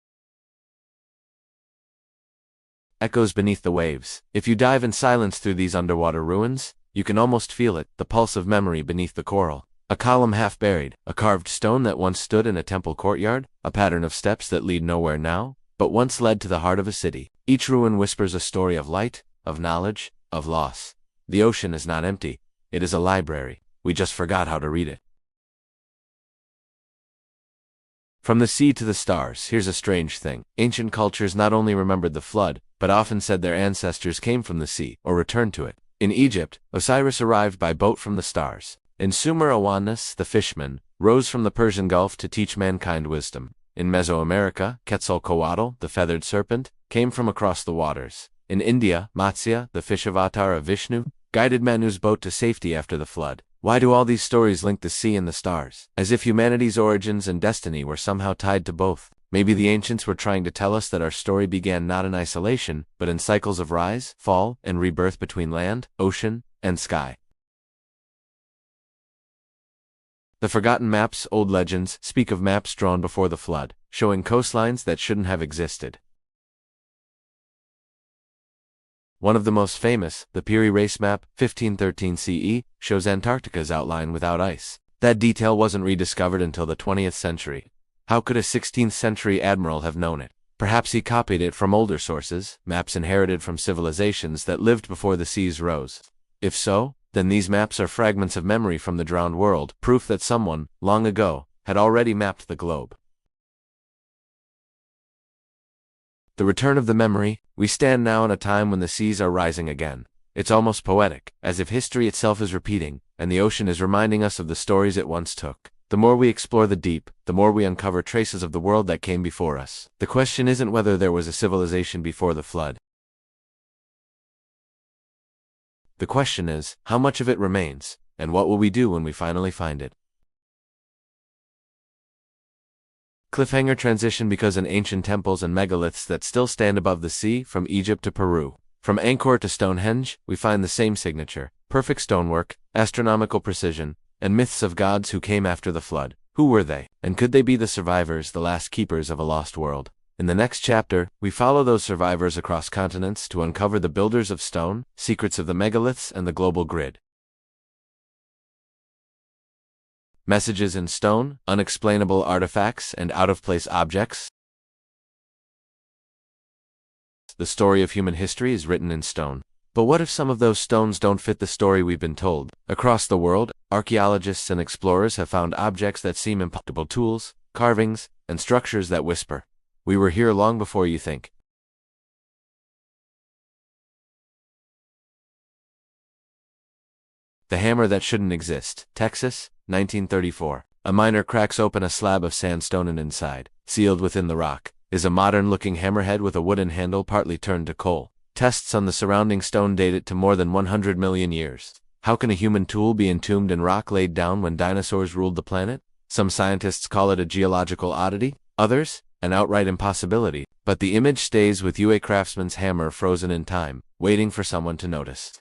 Echoes beneath the waves. If you dive in silence through these underwater ruins, you can almost feel it, the pulse of memory beneath the coral. A column half buried, a carved stone that once stood in a temple courtyard, a pattern of steps that lead nowhere now, but once led to the heart of a city. Each ruin whispers a story of light, of knowledge, of loss. The ocean is not empty. It is a library. We just forgot how to read it. From the sea to the stars, here's a strange thing. Ancient cultures not only remembered the flood, but often said their ancestors came from the sea, or returned to it. In Egypt, Osiris arrived by boat from the stars. In Sumer, Awanas, the fisherman, rose from the Persian Gulf to teach mankind wisdom. In Mesoamerica, Quetzalcoatl, the feathered serpent, came from across the waters. In India, Matsya, the fish avatar of Vishnu, guided Manu's boat to safety after the flood. Why do all these stories link the sea and the stars? As if humanity's origins and destiny were somehow tied to both. Maybe the ancients were trying to tell us that our story began not in isolation, but in cycles of rise, fall, and rebirth between land, ocean, and sky. The forgotten maps, old legends, speak of maps drawn before the flood, showing coastlines that shouldn't have existed. One of the most famous, the Piri Reis map, 1513 CE, shows Antarctica's outline without ice. That detail wasn't rediscovered until the 20th century. How could a 16th century admiral have known it? Perhaps he copied it from older sources, maps inherited from civilizations that lived before the seas rose. If so, then these maps are fragments of memory from the drowned world, proof that someone, long ago, had already mapped the globe. The return of the memory. We stand now in a time when the seas are rising again. It's almost poetic, as if history itself is repeating, and the ocean is reminding us of the stories it once took. The more we explore the deep, the more we uncover traces of the world that came before us. The question isn't whether there was a civilization before the flood. The question is, how much of it remains, and what will we do when we finally find it? Cliffhanger transition because in ancient temples and megaliths that still stand above the sea, from Egypt to Peru. From Angkor to Stonehenge, we find the same signature: perfect stonework, astronomical precision, and myths of gods who came after the flood. Who were they? And could they be the survivors, the last keepers of a lost world? In the next chapter, we follow those survivors across continents to uncover the builders of stone, secrets of the megaliths, and the global grid. Messages in stone, unexplainable artifacts, and out-of-place objects. The story of human history is written in stone. But what if some of those stones don't fit the story we've been told? Across the world, archaeologists and explorers have found objects that seem impossible: tools, carvings, and structures that whisper, "We were here long before you think." The hammer that shouldn't exist. Texas, 1934. A miner cracks open a slab of sandstone and inside, sealed within the rock, is a modern-looking hammerhead with a wooden handle partly turned to coal. Tests on the surrounding stone date it to more than 100 million years. How can a human tool be entombed in rock laid down when dinosaurs ruled the planet? Some scientists call it a geological oddity, others, an outright impossibility. But the image stays with you, a craftsman's hammer frozen in time, waiting for someone to notice.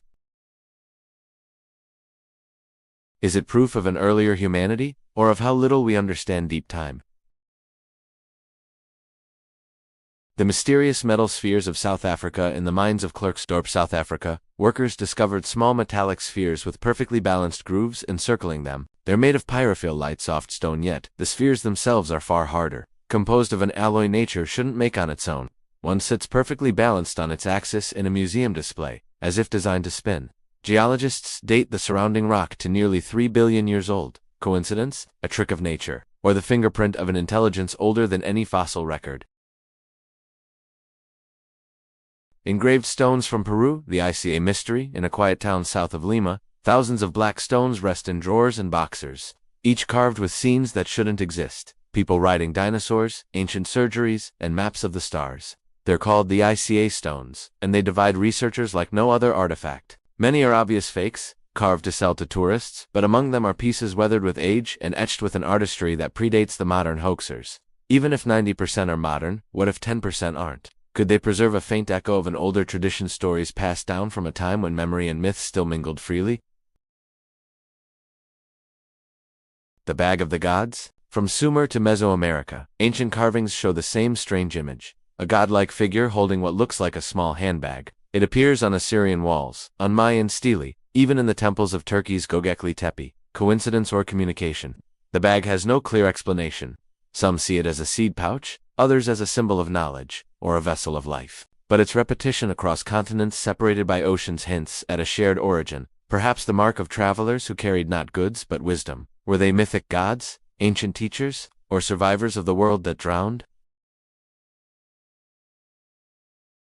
Is it proof of an earlier humanity, or of how little we understand deep time? The mysterious metal spheres of South Africa. In the mines of Klerksdorp, South Africa, workers discovered small metallic spheres with perfectly balanced grooves encircling them. They're made of pyrophile-light soft stone, yet the spheres themselves are far harder. Composed of an alloy nature shouldn't make on its own. One sits perfectly balanced on its axis in a museum display, as if designed to spin. Geologists date the surrounding rock to nearly 3 billion years old. Coincidence? A trick of nature? Or the fingerprint of an intelligence older than any fossil record? Engraved stones from Peru, the ICA mystery. In a quiet town south of Lima, thousands of black stones rest in drawers and boxers, each carved with scenes that shouldn't exist. People riding dinosaurs, ancient surgeries, and maps of the stars. They're called the ICA stones, and they divide researchers like no other artifact. Many are obvious fakes, carved to sell to tourists, but among them are pieces weathered with age and etched with an artistry that predates the modern hoaxers. Even if 90% are modern, what if 10% aren't? Could they preserve a faint echo of an older tradition, stories passed down from a time when memory and myth still mingled freely? The Bag of the Gods? From Sumer to Mesoamerica, ancient carvings show the same strange image. A godlike figure holding what looks like a small handbag. It appears on Assyrian walls, on Mayan stelae, even in the temples of Turkey's Göbekli Tepe. Coincidence or communication? The bag has no clear explanation. Some see it as a seed pouch, others as a symbol of knowledge, or a vessel of life. But its repetition across continents separated by oceans hints at a shared origin, perhaps the mark of travelers who carried not goods but wisdom. Were they mythic gods, ancient teachers, or survivors of the world that drowned?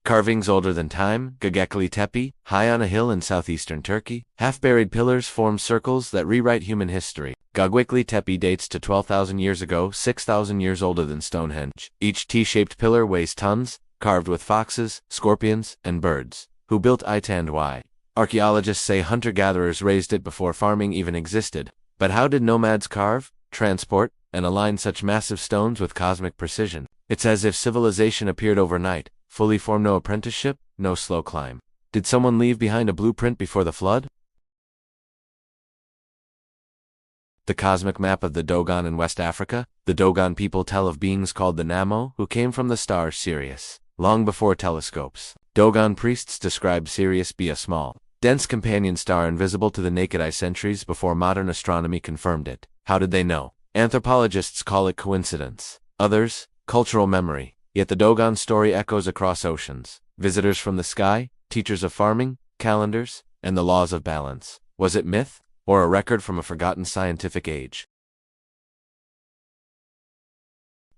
Carvings older than time. Göbekli Tepe, high on a hill in southeastern Turkey, half-buried pillars form circles that rewrite human history. Göbekli Tepe dates to 12,000 years ago, 6,000 years older than Stonehenge. Each T-shaped pillar weighs tons, carved with foxes, scorpions, and birds. Who built it and why? Archaeologists say hunter-gatherers raised it before farming even existed. But how did nomads carve, transport, and align such massive stones with cosmic precision? It's as if civilization appeared overnight, fully formed, no apprenticeship, no slow climb. Did someone leave behind a blueprint before the flood? The cosmic map of the Dogon in West Africa. The Dogon people tell of beings called the Namo, who came from the star Sirius, long before telescopes. Dogon priests described Sirius be a small, dense companion star invisible to the naked eye centuries before modern astronomy confirmed it. How did they know? Anthropologists call it coincidence. Others, cultural memory. Yet the Dogon story echoes across oceans. Visitors from the sky, teachers of farming, calendars, and the laws of balance. Was it myth, or a record from a forgotten scientific age?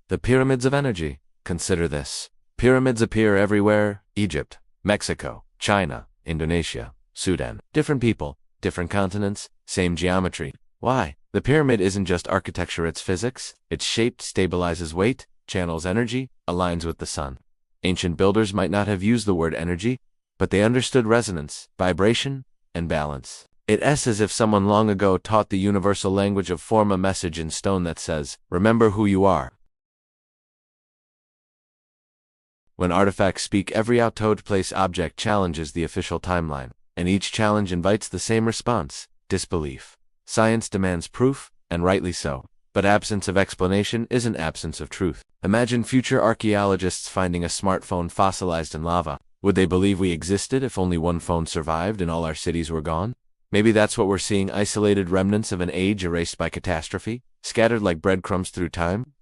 The pyramids of energy. Consider this. Pyramids appear everywhere: Egypt, Mexico, China, Indonesia, Sudan. Different people, different continents, same geometry. Why? The pyramid isn't just architecture, it's physics. Its shape stabilizes weight, channels energy, aligns with the sun. Ancient builders might not have used the word energy, but they understood resonance, vibration, and balance. It's as if someone long ago taught the universal language of form, a message in stone that says, "Remember who you are." When artifacts speak, every out-of-place object challenges the official timeline, and each challenge invites the same response: disbelief. Science demands proof, and rightly so. But absence of explanation isn't absence of truth. Imagine future archaeologists finding a smartphone fossilized in lava. Would they believe we existed if only one phone survived and all our cities were gone? Maybe that's what we're seeing, isolated remnants of an age erased by catastrophe, scattered like breadcrumbs through time.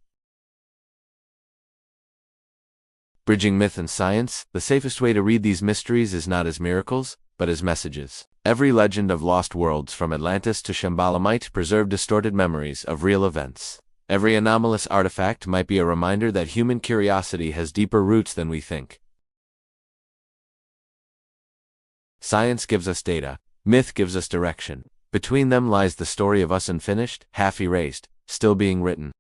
Bridging myth and science. The safest way to read these mysteries is not as miracles, but as messages. Every legend of lost worlds from Atlantis to Shambhala might preserve distorted memories of real events. Every anomalous artifact might be a reminder that human curiosity has deeper roots than we think. Science gives us data, myth gives us direction. Between them lies the story of us, unfinished, half-erased, still being written.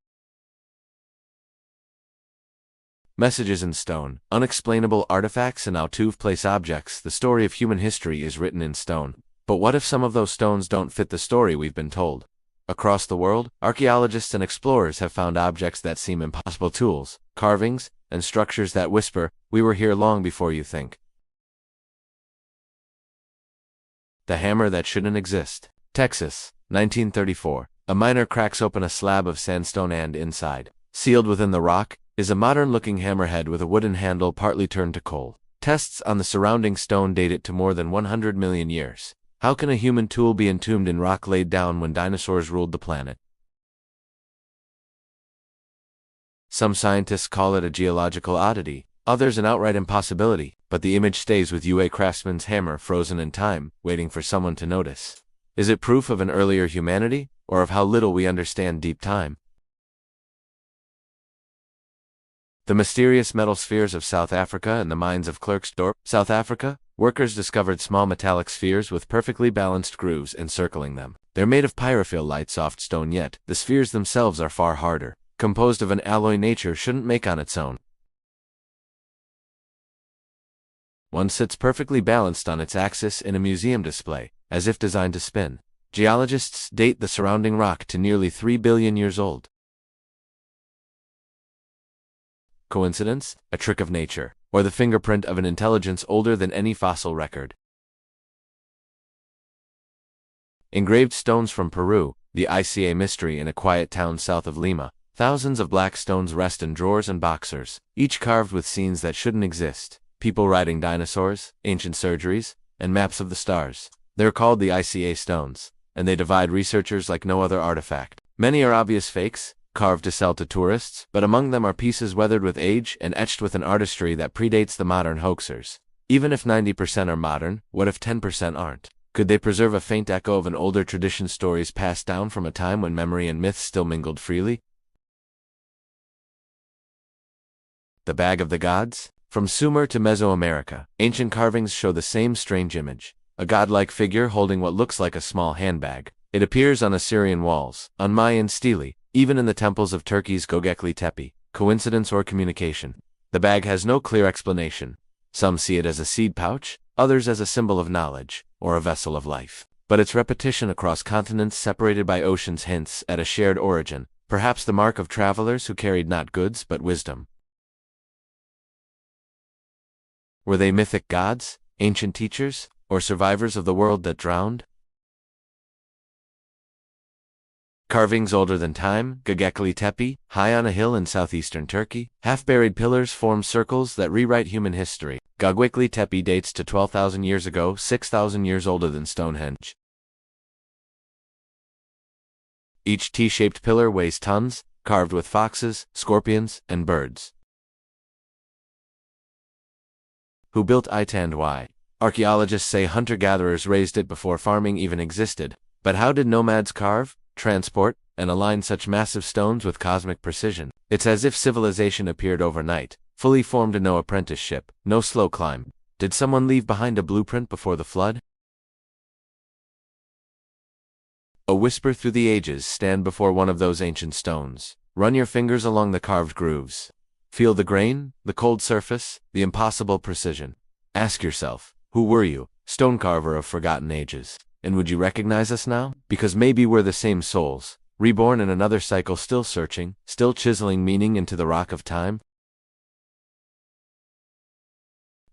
Messages in stone, unexplainable artifacts and out-of-place objects. The story of human history is written in stone. But what if some of those stones don't fit the story we've been told? Across the world, archaeologists and explorers have found objects that seem impossible: tools, carvings, and structures that whisper, "We were here long before you think." The hammer that shouldn't exist. Texas, 1934. A miner cracks open a slab of sandstone and inside, sealed within the rock, is a modern-looking hammerhead with a wooden handle partly turned to coal. Tests on the surrounding stone date it to more than 100 million years. How can a human tool be entombed in rock laid down when dinosaurs ruled the planet? Some scientists call it a geological oddity, others an outright impossibility, but the image stays with you, a craftsman's hammer frozen in time, waiting for someone to notice. Is it proof of an earlier humanity, or of how little we understand deep time? The mysterious metal spheres of South Africa and the mines of Klerksdorp, South Africa. Workers discovered small metallic spheres with perfectly balanced grooves encircling them. They're made of pyrophile-like soft stone, yet the spheres themselves are far harder, composed of an alloy nature shouldn't make on its own. One sits perfectly balanced on its axis in a museum display, as if designed to spin. Geologists date the surrounding rock to nearly 3 billion years old. Coincidence? A trick of nature, or the fingerprint of an intelligence older than any fossil record. Engraved stones from Peru, the ICA mystery in a quiet town south of Lima. Thousands of black stones rest in drawers and boxers, each carved with scenes that shouldn't exist. People riding dinosaurs, ancient surgeries, and maps of the stars. They're called the ICA stones, and they divide researchers like no other artifact. Many are obvious fakes, carved to sell to tourists, but among them are pieces weathered with age and etched with an artistry that predates the modern hoaxers. Even if 90% are modern, what if 10% aren't? Could they preserve a faint echo of an older tradition, stories passed down from a time when memory and myth still mingled freely? The Bag of the Gods? From Sumer to Mesoamerica, ancient carvings show the same strange image. A godlike figure holding what looks like a small handbag. It appears on Assyrian walls, on Mayan stelae, even in the temples of Turkey's Göbekli Tepe. Coincidence or communication? The bag has no clear explanation. Some see it as a seed pouch, others as a symbol of knowledge, or a vessel of life. But its repetition across continents separated by oceans hints at a shared origin, perhaps the mark of travelers who carried not goods but wisdom. Were they mythic gods, ancient teachers, or survivors of the world that drowned? Carvings older than time, Göbekli Tepe, high on a hill in southeastern Turkey. Half-buried pillars form circles that rewrite human history. Göbekli Tepe dates to 12,000 years ago, 6,000 years older than Stonehenge. Each T-shaped pillar weighs tons, carved with foxes, scorpions, and birds. Who built Itandwy? Archaeologists say hunter-gatherers raised it before farming even existed. But how did nomads carve, transport, and align such massive stones with cosmic precision? It's as if civilization appeared overnight, fully formed and no apprenticeship, no slow climb. Did someone leave behind a blueprint before the flood? A whisper through the ages. Stand before one of those ancient stones. Run your fingers along the carved grooves. Feel the grain, the cold surface, the impossible precision. Ask yourself, who were you, stone carver of forgotten ages? And would you recognize us now? Because maybe we're the same souls, reborn in another cycle, still searching, still chiseling meaning into the rock of time.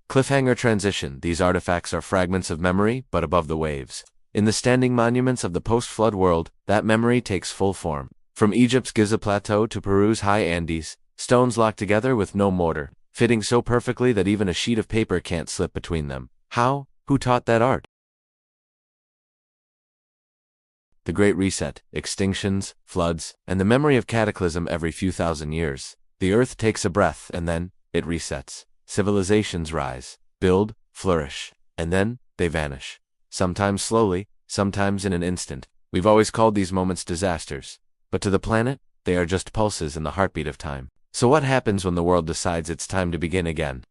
Cliffhanger transition. These artifacts are fragments of memory, but above the waves. In the standing monuments of the post-flood world, that memory takes full form. From Egypt's Giza Plateau to Peru's high Andes, stones locked together with no mortar, fitting so perfectly that even a sheet of paper can't slip between them. How? Who taught that art? The Great Reset, extinctions, floods, and the memory of cataclysm every few thousand years. The earth takes a breath and then, it resets. Civilizations rise, build, flourish, and then, they vanish. Sometimes slowly, sometimes in an instant. We've always called these moments disasters. But to the planet, they are just pulses in the heartbeat of time. So what happens when the world decides it's time to begin again?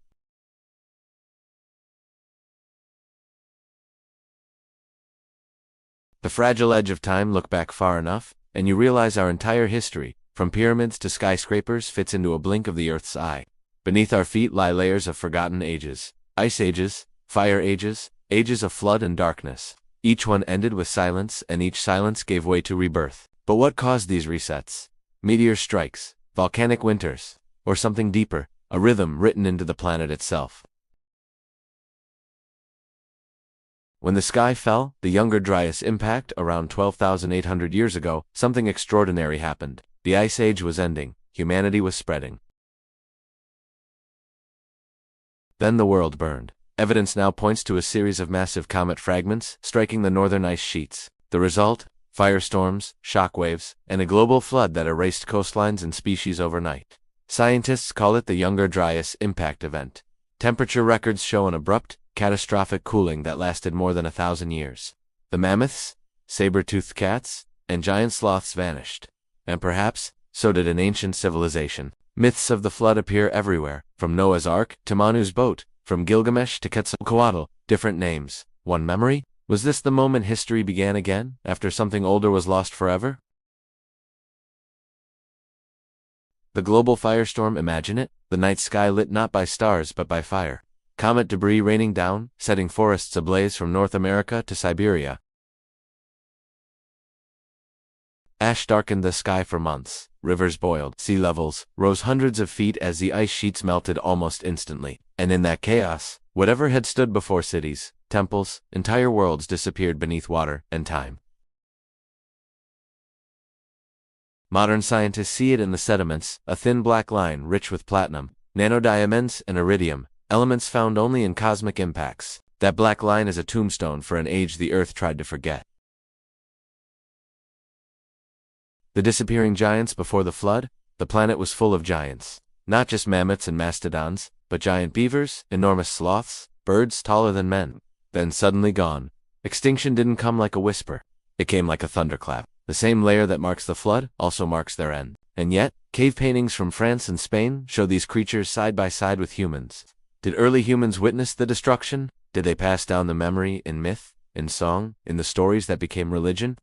The fragile edge of time. Look back far enough, and you realize our entire history, from pyramids to skyscrapers, fits into a blink of the Earth's eye. Beneath our feet lie layers of forgotten ages. Ice ages, fire ages, ages of flood and darkness. Each one ended with silence, and each silence gave way to rebirth. But what caused these resets? Meteor strikes, volcanic winters, or something deeper, a rhythm written into the planet itself. When the sky fell, the Younger Dryas impact, around 12,800 years ago, something extraordinary happened. The Ice Age was ending. Humanity was spreading. Then the world burned. Evidence now points to a series of massive comet fragments striking the northern ice sheets. The result? Firestorms, shockwaves, and a global flood that erased coastlines and species overnight. Scientists call it the Younger Dryas impact event. Temperature records show an abrupt, catastrophic cooling that lasted more than 1,000 years. The mammoths, saber-toothed cats, and giant sloths vanished. And perhaps, so did an ancient civilization. Myths of the flood appear everywhere, from Noah's Ark to Manu's boat, from Gilgamesh to Quetzalcoatl, different names. One memory? Was this the moment history began again, after something older was lost forever? The global firestorm, imagine it, the night sky lit not by stars but by fire. Comet debris raining down, setting forests ablaze from North America to Siberia. Ash darkened the sky for months, rivers boiled, sea levels rose hundreds of feet as the ice sheets melted almost instantly. And in that chaos, whatever had stood before cities, temples, entire worlds disappeared beneath water and time. Modern scientists see it in the sediments, a thin black line rich with platinum, nanodiamonds, and iridium, elements found only in cosmic impacts. That black line is a tombstone for an age the Earth tried to forget. The disappearing giants before the flood? The planet was full of giants. Not just mammoths and mastodons, but giant beavers, enormous sloths, birds taller than men. Then suddenly gone. Extinction didn't come like a whisper. It came like a thunderclap. The same layer that marks the flood also marks their end. And yet, cave paintings from France and Spain show these creatures side by side with humans. Did early humans witness the destruction? Did they pass down the memory in myth, in song, in the stories that became religion?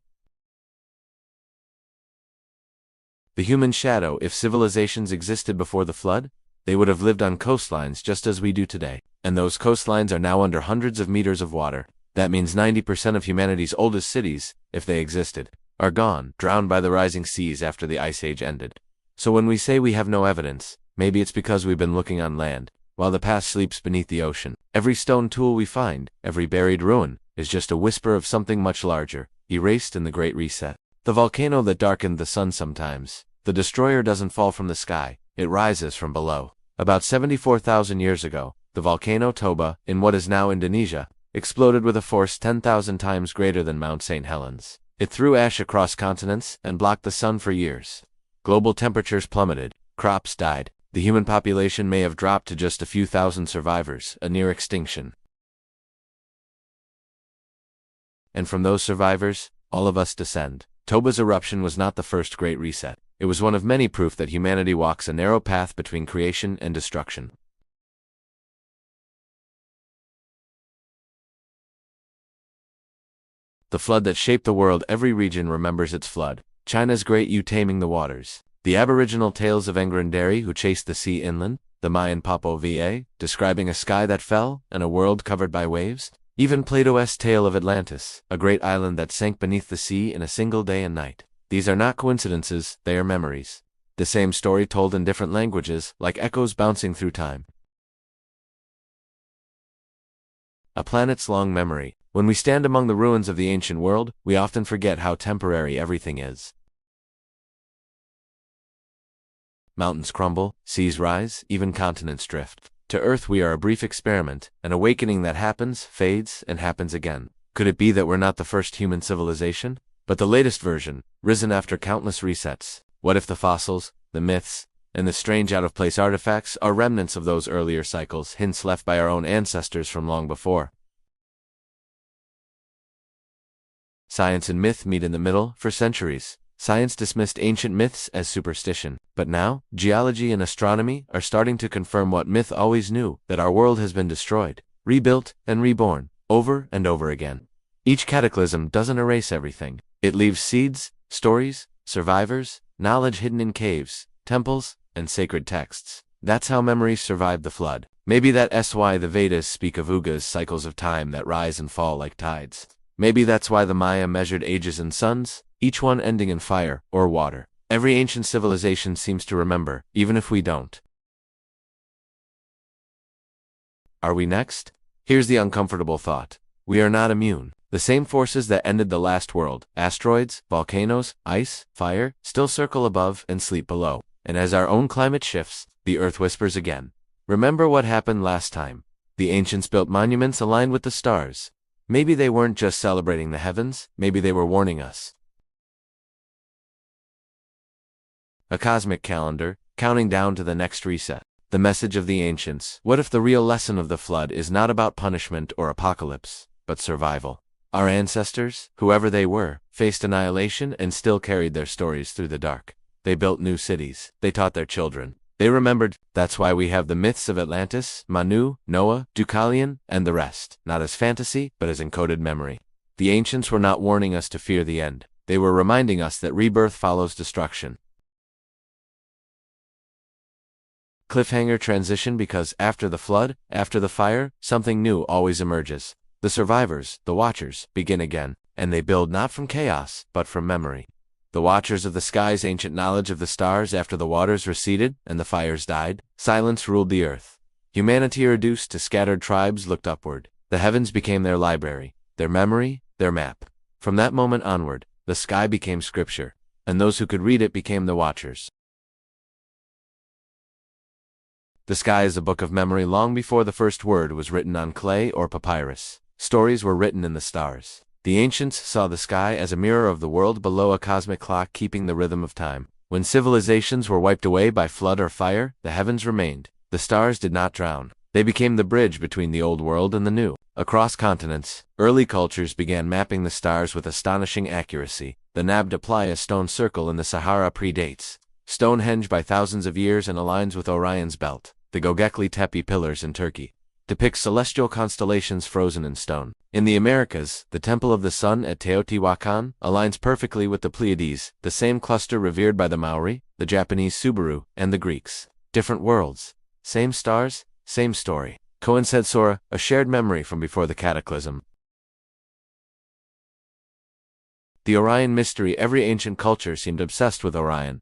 The human shadow, if civilizations existed before the flood, they would have lived on coastlines just as we do today. And those coastlines are now under hundreds of meters of water. That means 90% of humanity's oldest cities, if they existed, are gone, drowned by the rising seas after the Ice Age ended. So when we say we have no evidence, maybe it's because we've been looking on land, while the past sleeps beneath the ocean. Every stone tool we find, every buried ruin, is just a whisper of something much larger, erased in the Great Reset. The volcano that darkened the sun sometimes. The destroyer doesn't fall from the sky, it rises from below. About 74,000 years ago, the volcano Toba, in what is now Indonesia, exploded with a force 10,000 times greater than Mount St. Helens. It threw ash across continents and blocked the sun for years. Global temperatures plummeted, crops died. The human population may have dropped to just a few thousand survivors, a near extinction. And from those survivors, all of us descend. Toba's eruption was not the first Great Reset. It was one of many proof that humanity walks a narrow path between creation and destruction. The flood that shaped the world, every region remembers its flood. China's Great U taming the waters. The Aboriginal tales of Ngrunderi who chased the sea inland. The Mayan Papo Va, describing a sky that fell and a world covered by waves. Even Plato's tale of Atlantis, a great island that sank beneath the sea in a single day and night. These are not coincidences, they are memories. The same story told in different languages, like echoes bouncing through time. A planet's long memory. When we stand among the ruins of the ancient world, we often forget how temporary everything is. Mountains crumble, seas rise, even continents drift. To Earth we are a brief experiment, an awakening that happens, fades, and happens again. Could it be that we're not the first human civilization, but the latest version, risen after countless resets? What if the fossils, the myths, and the strange out-of-place artifacts are remnants of those earlier cycles, hints left by our own ancestors from long before? Science and myth meet in the middle. For centuries, science dismissed ancient myths as superstition. But now, geology and astronomy are starting to confirm what myth always knew, that our world has been destroyed, rebuilt, and reborn, over and over again. Each cataclysm doesn't erase everything. It leaves seeds, stories, survivors, knowledge hidden in caves, temples, and sacred texts. That's how memories survived the flood. Maybe that's why the Vedas speak of yugas, cycles of time that rise and fall like tides. Maybe that's why the Maya measured ages in suns, each one ending in fire or water. Every ancient civilization seems to remember, even if we don't. Are we next? Here's the uncomfortable thought. We are not immune. The same forces that ended the last world, asteroids, volcanoes, ice, fire, still circle above and sleep below. And as our own climate shifts, the Earth whispers again. Remember what happened last time. The ancients built monuments aligned with the stars. Maybe they weren't just celebrating the heavens, maybe they were warning us. A cosmic calendar, counting down to the next reset. The message of the ancients. What if the real lesson of the flood is not about punishment or apocalypse, but survival? Our ancestors, whoever they were, faced annihilation and still carried their stories through the dark. They built new cities. They taught their children. They remembered. That's why we have the myths of Atlantis, Manu, Noah, Deucalion, and the rest, not as fantasy, but as encoded memory. The ancients were not warning us to fear the end. They were reminding us that rebirth follows destruction. Cliffhanger transition because after the flood, after the fire, something new always emerges. The survivors, the watchers, begin again, and they build not from chaos, but from memory. The watchers of the skies' ancient knowledge of the stars after the waters receded and the fires died, silence ruled the earth. Humanity reduced to scattered tribes looked upward. The heavens became their library, their memory, their map. From that moment onward, the sky became scripture, and those who could read it became the watchers. The sky is a book of memory long before the first word was written on clay or papyrus. Stories were written in the stars. The ancients saw the sky as a mirror of the world below, a cosmic clock keeping the rhythm of time. When civilizations were wiped away by flood or fire, the heavens remained. The stars did not drown. They became the bridge between the old world and the new. Across continents, early cultures began mapping the stars with astonishing accuracy. The Nabta Playa stone circle in the Sahara predates Stonehenge by thousands of years and aligns with Orion's belt. The Göbekli Tepe pillars in Turkey depicts celestial constellations frozen in stone. In the Americas, the Temple of the Sun at Teotihuacan aligns perfectly with the Pleiades, the same cluster revered by the Maori, the Japanese Subaru, and the Greeks. Different worlds, same stars, same story. Coincidentia, a shared memory from before the cataclysm. The Orion mystery. Every ancient culture seemed obsessed with Orion.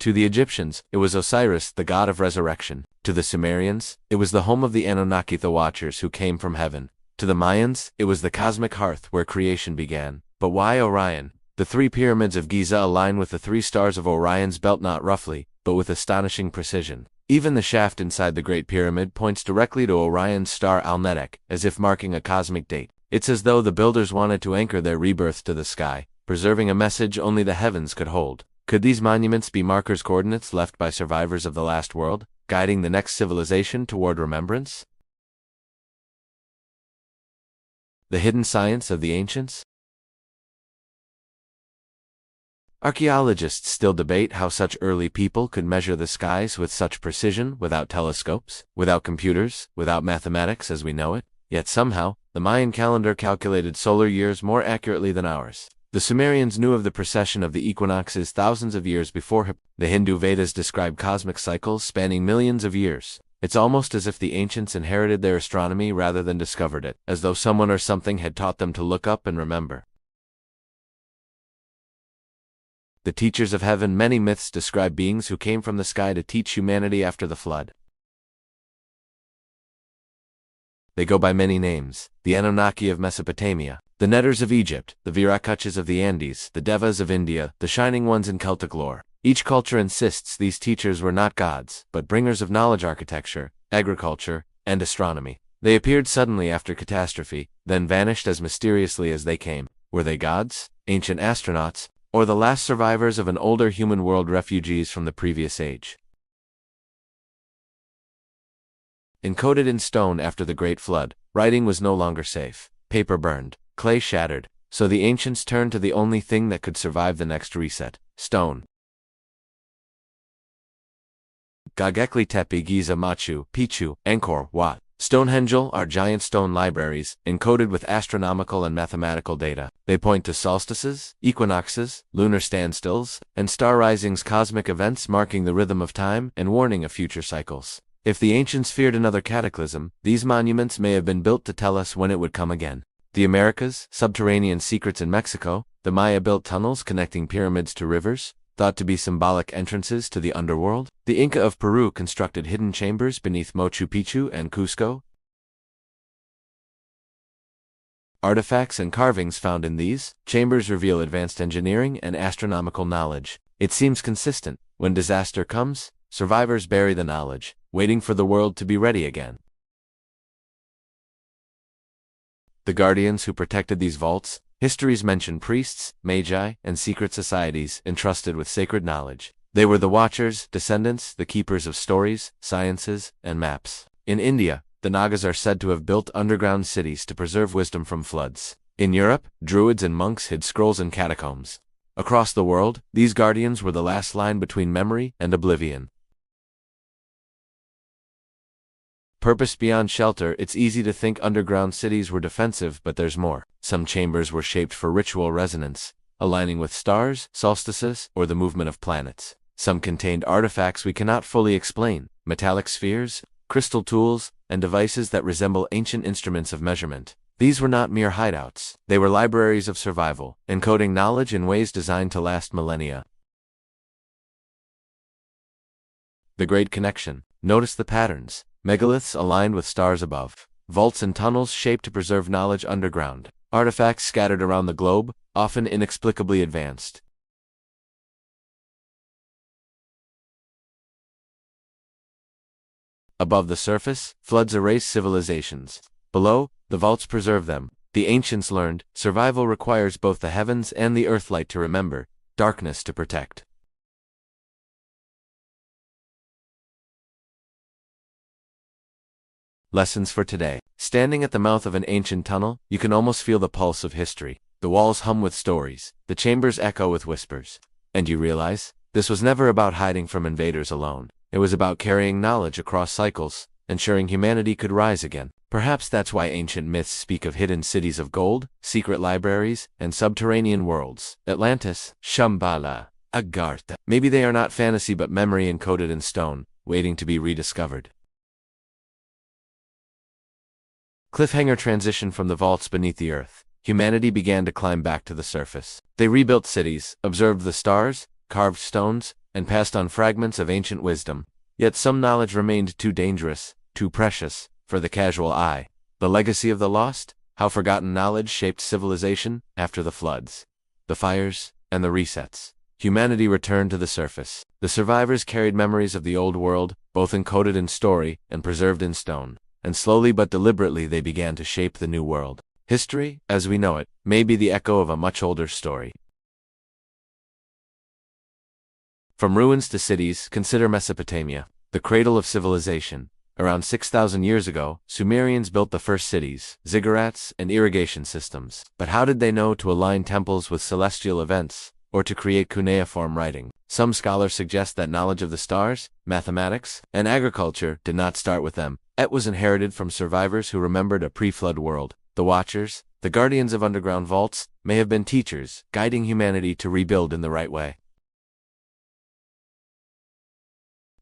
To the Egyptians, it was Osiris, the god of resurrection. To the Sumerians, it was the home of the Anunnaki, the watchers who came from heaven. To the Mayans, it was the cosmic hearth where creation began. But why Orion? The three pyramids of Giza align with the three stars of Orion's belt, not roughly, but with astonishing precision. Even the shaft inside the Great Pyramid points directly to Orion's star Alnitic, as if marking a cosmic date. It's as though the builders wanted to anchor their rebirth to the sky, preserving a message only the heavens could hold. Could these monuments be markers, coordinates left by survivors of the last world, guiding the next civilization toward remembrance? The hidden science of the ancients? Archaeologists still debate how such early people could measure the skies with such precision without telescopes, without computers, without mathematics as we know it. Yet somehow, the Mayan calendar calculated solar years more accurately than ours. The Sumerians knew of the precession of the equinoxes thousands of years before. The Hindu Vedas describe cosmic cycles spanning millions of years. It's almost as if the ancients inherited their astronomy rather than discovered it, as though someone or something had taught them to look up and remember. The teachers of heaven. Many myths describe beings who came from the sky to teach humanity after the flood. They go by many names: the Anunnaki of Mesopotamia, the Netters of Egypt, the Viracochas of the Andes, the Devas of India, the Shining Ones in Celtic lore. Each culture insists these teachers were not gods, but bringers of knowledge, architecture, agriculture, and astronomy. They appeared suddenly after catastrophe, then vanished as mysteriously as they came. Were they gods, ancient astronauts, or the last survivors of an older human world, refugees from the previous age? Encoded in stone after the Great Flood, writing was no longer safe. Paper burned, clay shattered, so the ancients turned to the only thing that could survive the next reset: stone. Göbekli Tepe, Giza, Machu Picchu, Angkor Wat, Stonehenge are giant stone libraries, encoded with astronomical and mathematical data. They point to solstices, equinoxes, lunar standstills, and star risings, cosmic events marking the rhythm of time and warning of future cycles. If the ancients feared another cataclysm, these monuments may have been built to tell us when it would come again. The Americas, subterranean secrets in Mexico, the Maya built tunnels connecting pyramids to rivers, thought to be symbolic entrances to the underworld. The Inca of Peru constructed hidden chambers beneath Machu Picchu and Cusco. Artifacts and carvings found in these chambers reveal advanced engineering and astronomical knowledge. It seems consistent. When disaster comes, survivors bury the knowledge, waiting for the world to be ready again. The guardians who protected these vaults. Histories mention priests, magi, and secret societies entrusted with sacred knowledge. They were the watchers, descendants, the keepers of stories, sciences, and maps. In India, the Nagas are said to have built underground cities to preserve wisdom from floods. In Europe, druids and monks hid scrolls in catacombs. Across the world, these guardians were the last line between memory and oblivion. Purpose beyond shelter. It's easy to think underground cities were defensive, but there's more. Some chambers were shaped for ritual resonance, aligning with stars, solstices, or the movement of planets. Some contained artifacts we cannot fully explain, metallic spheres, crystal tools, and devices that resemble ancient instruments of measurement. These were not mere hideouts. They were libraries of survival, encoding knowledge in ways designed to last millennia. The Great Connection. Notice the patterns. Megaliths aligned with stars above. Vaults and tunnels shaped to preserve knowledge underground. Artifacts scattered around the globe, often inexplicably advanced. Above the surface, floods erase civilizations. Below, the vaults preserve them. The ancients learned, survival requires both the heavens and the earthlight to remember, darkness to protect. Lessons for today. Standing at the mouth of an ancient tunnel, you can almost feel the pulse of history. The walls hum with stories, the chambers echo with whispers. And you realize, this was never about hiding from invaders alone. It was about carrying knowledge across cycles, ensuring humanity could rise again. Perhaps that's why ancient myths speak of hidden cities of gold, secret libraries, and subterranean worlds. Atlantis, Shambhala, Agartha. Maybe they are not fantasy but memory encoded in stone, waiting to be rediscovered. Cliffhanger. Transition. From the vaults beneath the earth, humanity began to climb back to the surface. They rebuilt cities, observed the stars, carved stones, and passed on fragments of ancient wisdom. Yet some knowledge remained too dangerous, too precious, for the casual eye. The legacy of the lost? How forgotten knowledge shaped civilization after the floods, the fires, and the resets. Humanity returned to the surface. The survivors carried memories of the old world, both encoded in story and preserved in stone. And slowly but deliberately they began to shape the new world. History, as we know it, may be the echo of a much older story. From ruins to cities, consider Mesopotamia, the cradle of civilization. Around 6,000 years ago, Sumerians built the first cities, ziggurats, and irrigation systems. But how did they know to align temples with celestial events, or to create cuneiform writing? Some scholars suggest that knowledge of the stars, mathematics, and agriculture did not start with them. It was inherited from survivors who remembered a pre-flood world. The Watchers, the guardians of underground vaults, may have been teachers, guiding humanity to rebuild in the right way.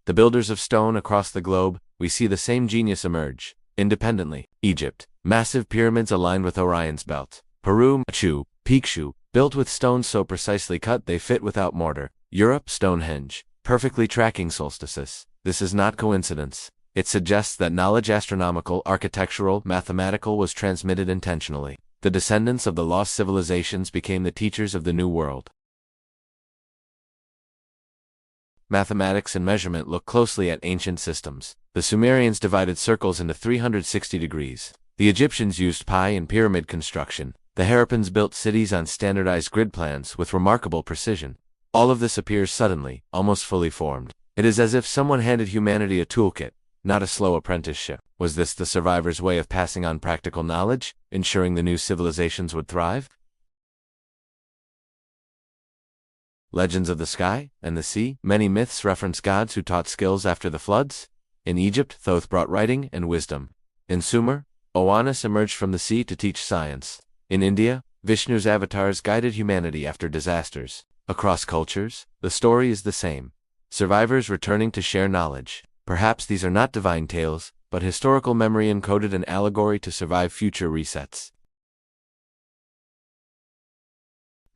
The builders of stone. Across the globe, we see the same genius emerge, independently. Egypt, massive pyramids aligned with Orion's belt. Peru, Machu Picchu, built with stones so precisely cut they fit without mortar. Europe, Stonehenge, perfectly tracking solstices. This is not coincidence. It suggests that knowledge, astronomical, architectural, mathematical, was transmitted intentionally. The descendants of the lost civilizations became the teachers of the new world. Mathematics and measurement. Look closely at ancient systems. The Sumerians divided circles into 360 degrees. The Egyptians used pi in pyramid construction. The Harappans built cities on standardized grid plans with remarkable precision. All of this appears suddenly, almost fully formed. It is as if someone handed humanity a toolkit, not a slow apprenticeship. Was this the survivors' way of passing on practical knowledge, ensuring the new civilizations would thrive? Legends of the sky and the sea. Many myths reference gods who taught skills after the floods. In Egypt, Thoth brought writing and wisdom. In Sumer, Oannes emerged from the sea to teach science. In India, Vishnu's avatars guided humanity after disasters. Across cultures, the story is the same. Survivors returning to share knowledge. Perhaps these are not divine tales, but historical memory encoded an allegory to survive future resets.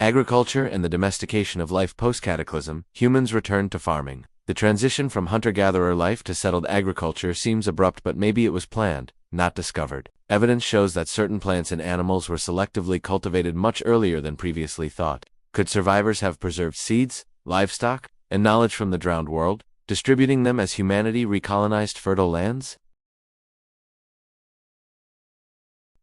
Agriculture and the domestication of life post-cataclysm, humans returned to farming. The transition from hunter-gatherer life to settled agriculture seems abrupt, but maybe it was planned, not discovered. Evidence shows that certain plants and animals were selectively cultivated much earlier than previously thought. Could survivors have preserved seeds, livestock, and knowledge from the drowned world, distributing them as humanity recolonized fertile lands?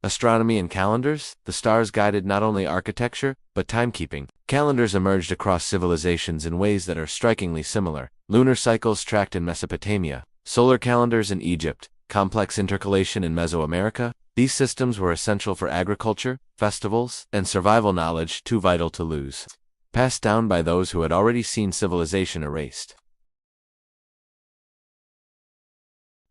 Astronomy and calendars, the stars guided not only architecture, but timekeeping. Calendars emerged across civilizations in ways that are strikingly similar. Lunar cycles tracked in Mesopotamia, solar calendars in Egypt, complex intercalation in Mesoamerica. These systems were essential for agriculture, festivals, and survival knowledge too vital to lose. Passed down by those who had already seen civilization erased.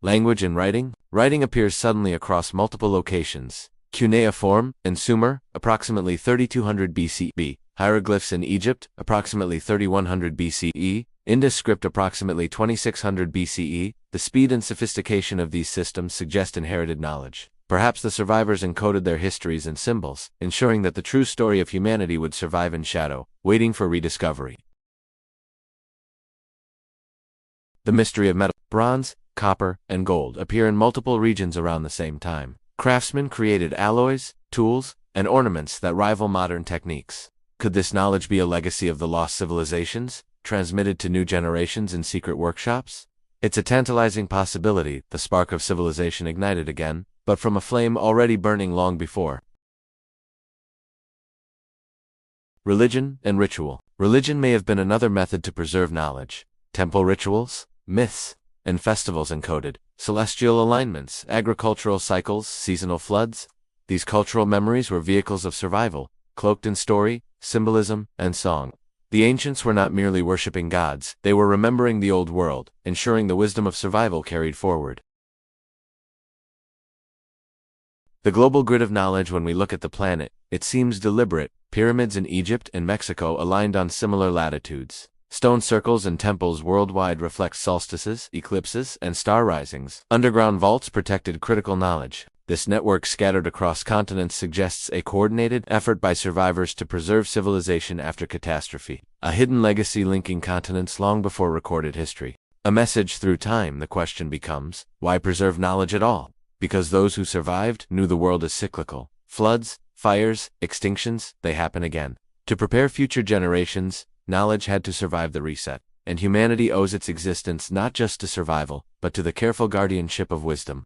Language and writing. Writing appears suddenly across multiple locations. Cuneiform, in Sumer, approximately 3200 BCE. Hieroglyphs in Egypt, approximately 3100 BCE. Indus script, approximately 2600 BCE. The speed and sophistication of these systems suggest inherited knowledge. Perhaps the survivors encoded their histories in symbols, ensuring that the true story of humanity would survive in shadow, waiting for rediscovery. The mystery of metal. Bronze, copper, and gold appear in multiple regions around the same time. Craftsmen created alloys, tools, and ornaments that rival modern techniques. Could this knowledge be a legacy of the lost civilizations, transmitted to new generations in secret workshops? It's a tantalizing possibility, the spark of civilization ignited again, but from a flame already burning long before. Religion and ritual. Religion may have been another method to preserve knowledge. Temple rituals, myths, and festivals encoded celestial alignments, agricultural cycles, seasonal floods. These cultural memories were vehicles of survival, cloaked in story, symbolism, and song. The ancients were not merely worshipping gods, they were remembering the old world, ensuring the wisdom of survival carried forward. The global grid of knowledge. When we look at the planet, it seems deliberate. Pyramids in Egypt and Mexico aligned on similar latitudes. Stone circles and temples worldwide reflect solstices, eclipses, and star risings. Underground vaults protected critical knowledge. This network scattered across continents suggests a coordinated effort by survivors to preserve civilization after catastrophe. A hidden legacy linking continents long before recorded history. A message through time. The question becomes, why preserve knowledge at all? Because those who survived knew the world is cyclical. Floods, fires, extinctions, they happen again. To prepare future generations, knowledge had to survive the reset, and humanity owes its existence not just to survival, but to the careful guardianship of wisdom.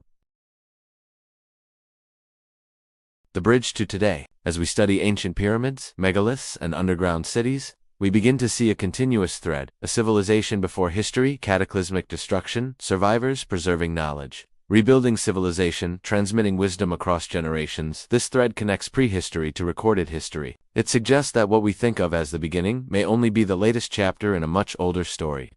The bridge to today. As we study ancient pyramids, megaliths, and underground cities, we begin to see a continuous thread, a civilization before history, cataclysmic destruction, survivors preserving knowledge. Rebuilding civilization, transmitting wisdom across generations. This thread connects prehistory to recorded history. It suggests that what we think of as the beginning may only be the latest chapter in a much older story.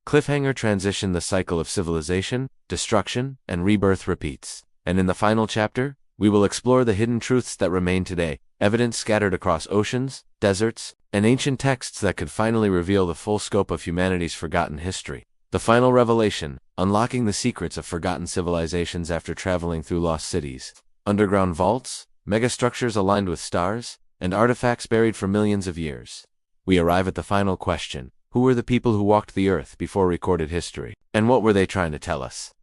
Cliffhanger. Transition. The cycle of civilization, destruction, and rebirth repeats. And in the final chapter, we will explore the hidden truths that remain today, evidence scattered across oceans, deserts, and ancient texts that could finally reveal the full scope of humanity's forgotten history. The final revelation, unlocking the secrets of forgotten civilizations after traveling through lost cities. Underground vaults, megastructures aligned with stars, and artifacts buried for millions of years. We arrive at the final question. Who were the people who walked the earth before recorded history? And what were they trying to tell us?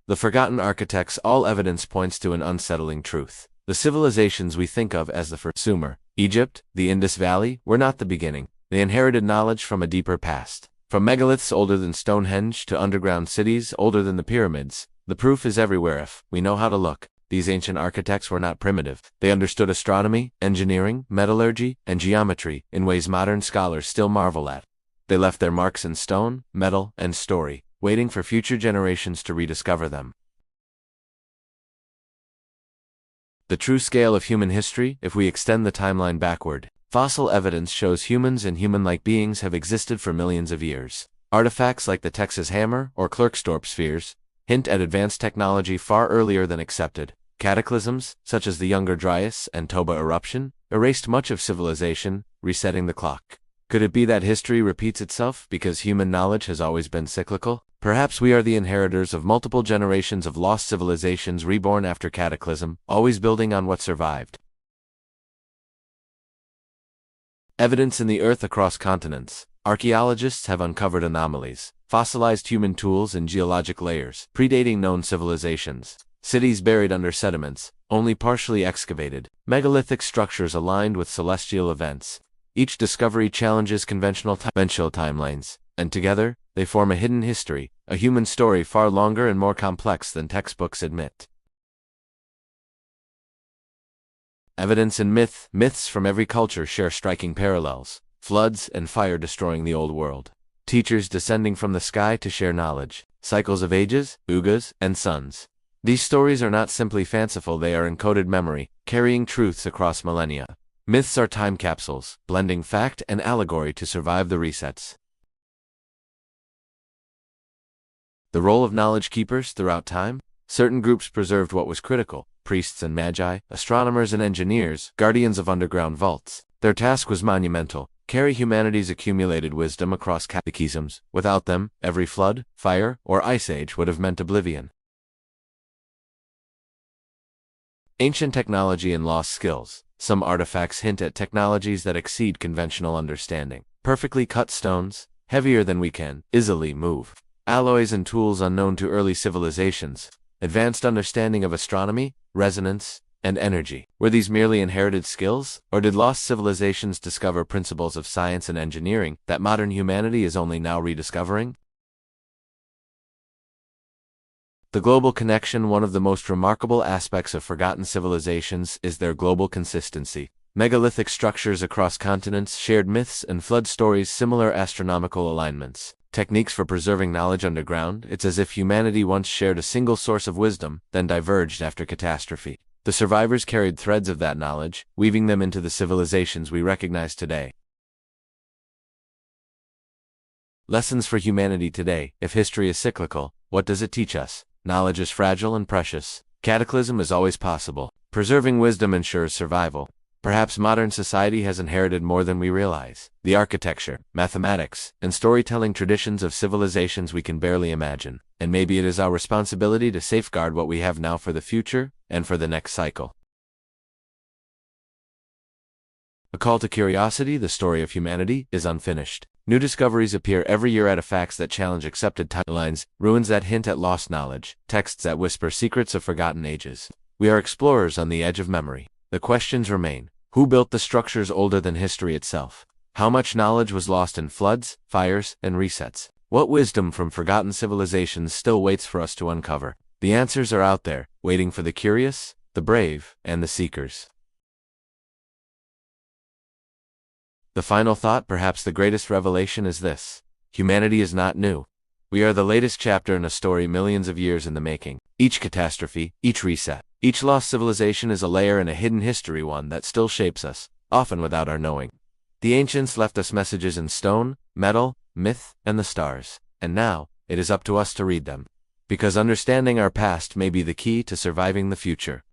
The forgotten architects. All evidence points to an unsettling truth. The civilizations we think of as the first, Sumer, Egypt, the Indus Valley, were not the beginning. They inherited knowledge from a deeper past. From megaliths older than Stonehenge to underground cities older than the pyramids, the proof is everywhere if we know how to look. These ancient architects were not primitive. They understood astronomy, engineering, metallurgy, and geometry in ways modern scholars still marvel at. They left their marks in stone, metal, and story, waiting for future generations to rediscover them. The true scale of human history. If we extend the timeline backward, fossil evidence shows humans and human-like beings have existed for millions of years. Artifacts like the Texas hammer or Klerksdorp spheres hint at advanced technology far earlier than accepted. Cataclysms, such as the Younger Dryas and Toba eruption, erased much of civilization, resetting the clock. Could it be that history repeats itself because human knowledge has always been cyclical? Perhaps we are the inheritors of multiple generations of lost civilizations reborn after cataclysm, always building on what survived. Evidence in the earth across continents. Archaeologists have uncovered anomalies, fossilized human tools in geologic layers, predating known civilizations. Cities buried under sediments, only partially excavated. Megalithic structures aligned with celestial events. Each discovery challenges conventional timelines, and together, they form a hidden history, a human story far longer and more complex than textbooks admit. Evidence in myth. Myths from every culture share striking parallels. Floods and fire destroying the old world. Teachers descending from the sky to share knowledge. Cycles of ages, yugas, and suns. These stories are not simply fanciful, they are encoded memory, carrying truths across millennia. Myths are time capsules, blending fact and allegory to survive the resets. The role of knowledge keepers throughout time? Certain groups preserved what was critical: priests and magi, astronomers and engineers, guardians of underground vaults. Their task was monumental: carry humanity's accumulated wisdom across cataclysms. Without them, every flood, fire, or ice age would have meant oblivion. Ancient technology and lost skills. Some artifacts hint at technologies that exceed conventional understanding. Perfectly cut stones, heavier than we can easily move. Alloys and tools unknown to early civilizations. Advanced understanding of astronomy, resonance, and energy. Were these merely inherited skills, or did lost civilizations discover principles of science and engineering that modern humanity is only now rediscovering? The global connection. One of the most remarkable aspects of forgotten civilizations is their global consistency. Megalithic structures across continents shared myths and flood stories, similar astronomical alignments. Techniques for preserving knowledge underground. It's as if humanity once shared a single source of wisdom, then diverged after catastrophe. The survivors carried threads of that knowledge, weaving them into the civilizations we recognize today. Lessons for humanity today. If history is cyclical, what does it teach us? Knowledge is fragile and precious. Cataclysm is always possible. Preserving wisdom ensures survival. Perhaps modern society has inherited more than we realize. The architecture, mathematics, and storytelling traditions of civilizations we can barely imagine. And maybe it is our responsibility to safeguard what we have now for the future, and for the next cycle. A call to curiosity. The story of humanity is unfinished. New discoveries appear every year, artifacts that challenge accepted timelines, ruins that hint at lost knowledge, texts that whisper secrets of forgotten ages. We are explorers on the edge of memory. The questions remain. Who built the structures older than history itself? How much knowledge was lost in floods, fires, and resets? What wisdom from forgotten civilizations still waits for us to uncover? The answers are out there, waiting for the curious, the brave, and the seekers. The final thought, perhaps the greatest revelation, is this: humanity is not new. We are the latest chapter in a story millions of years in the making. Each catastrophe, each reset, each lost civilization is a layer in a hidden history, one that still shapes us, often without our knowing. The ancients left us messages in stone, metal, myth, and the stars, and now, it is up to us to read them. Because understanding our past may be the key to surviving the future.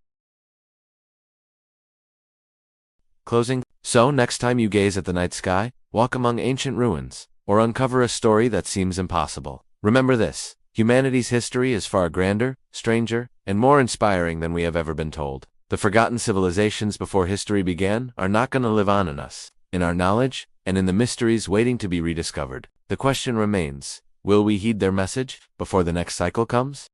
Closing. So, next time you gaze at the night sky, walk among ancient ruins, or uncover a story that seems impossible, remember this: humanity's history is far grander, stranger, and more inspiring than we have ever been told. The forgotten civilizations before history began are not going to live on in us, in our knowledge, and in the mysteries waiting to be rediscovered. The question remains: will we heed their message before the next cycle comes?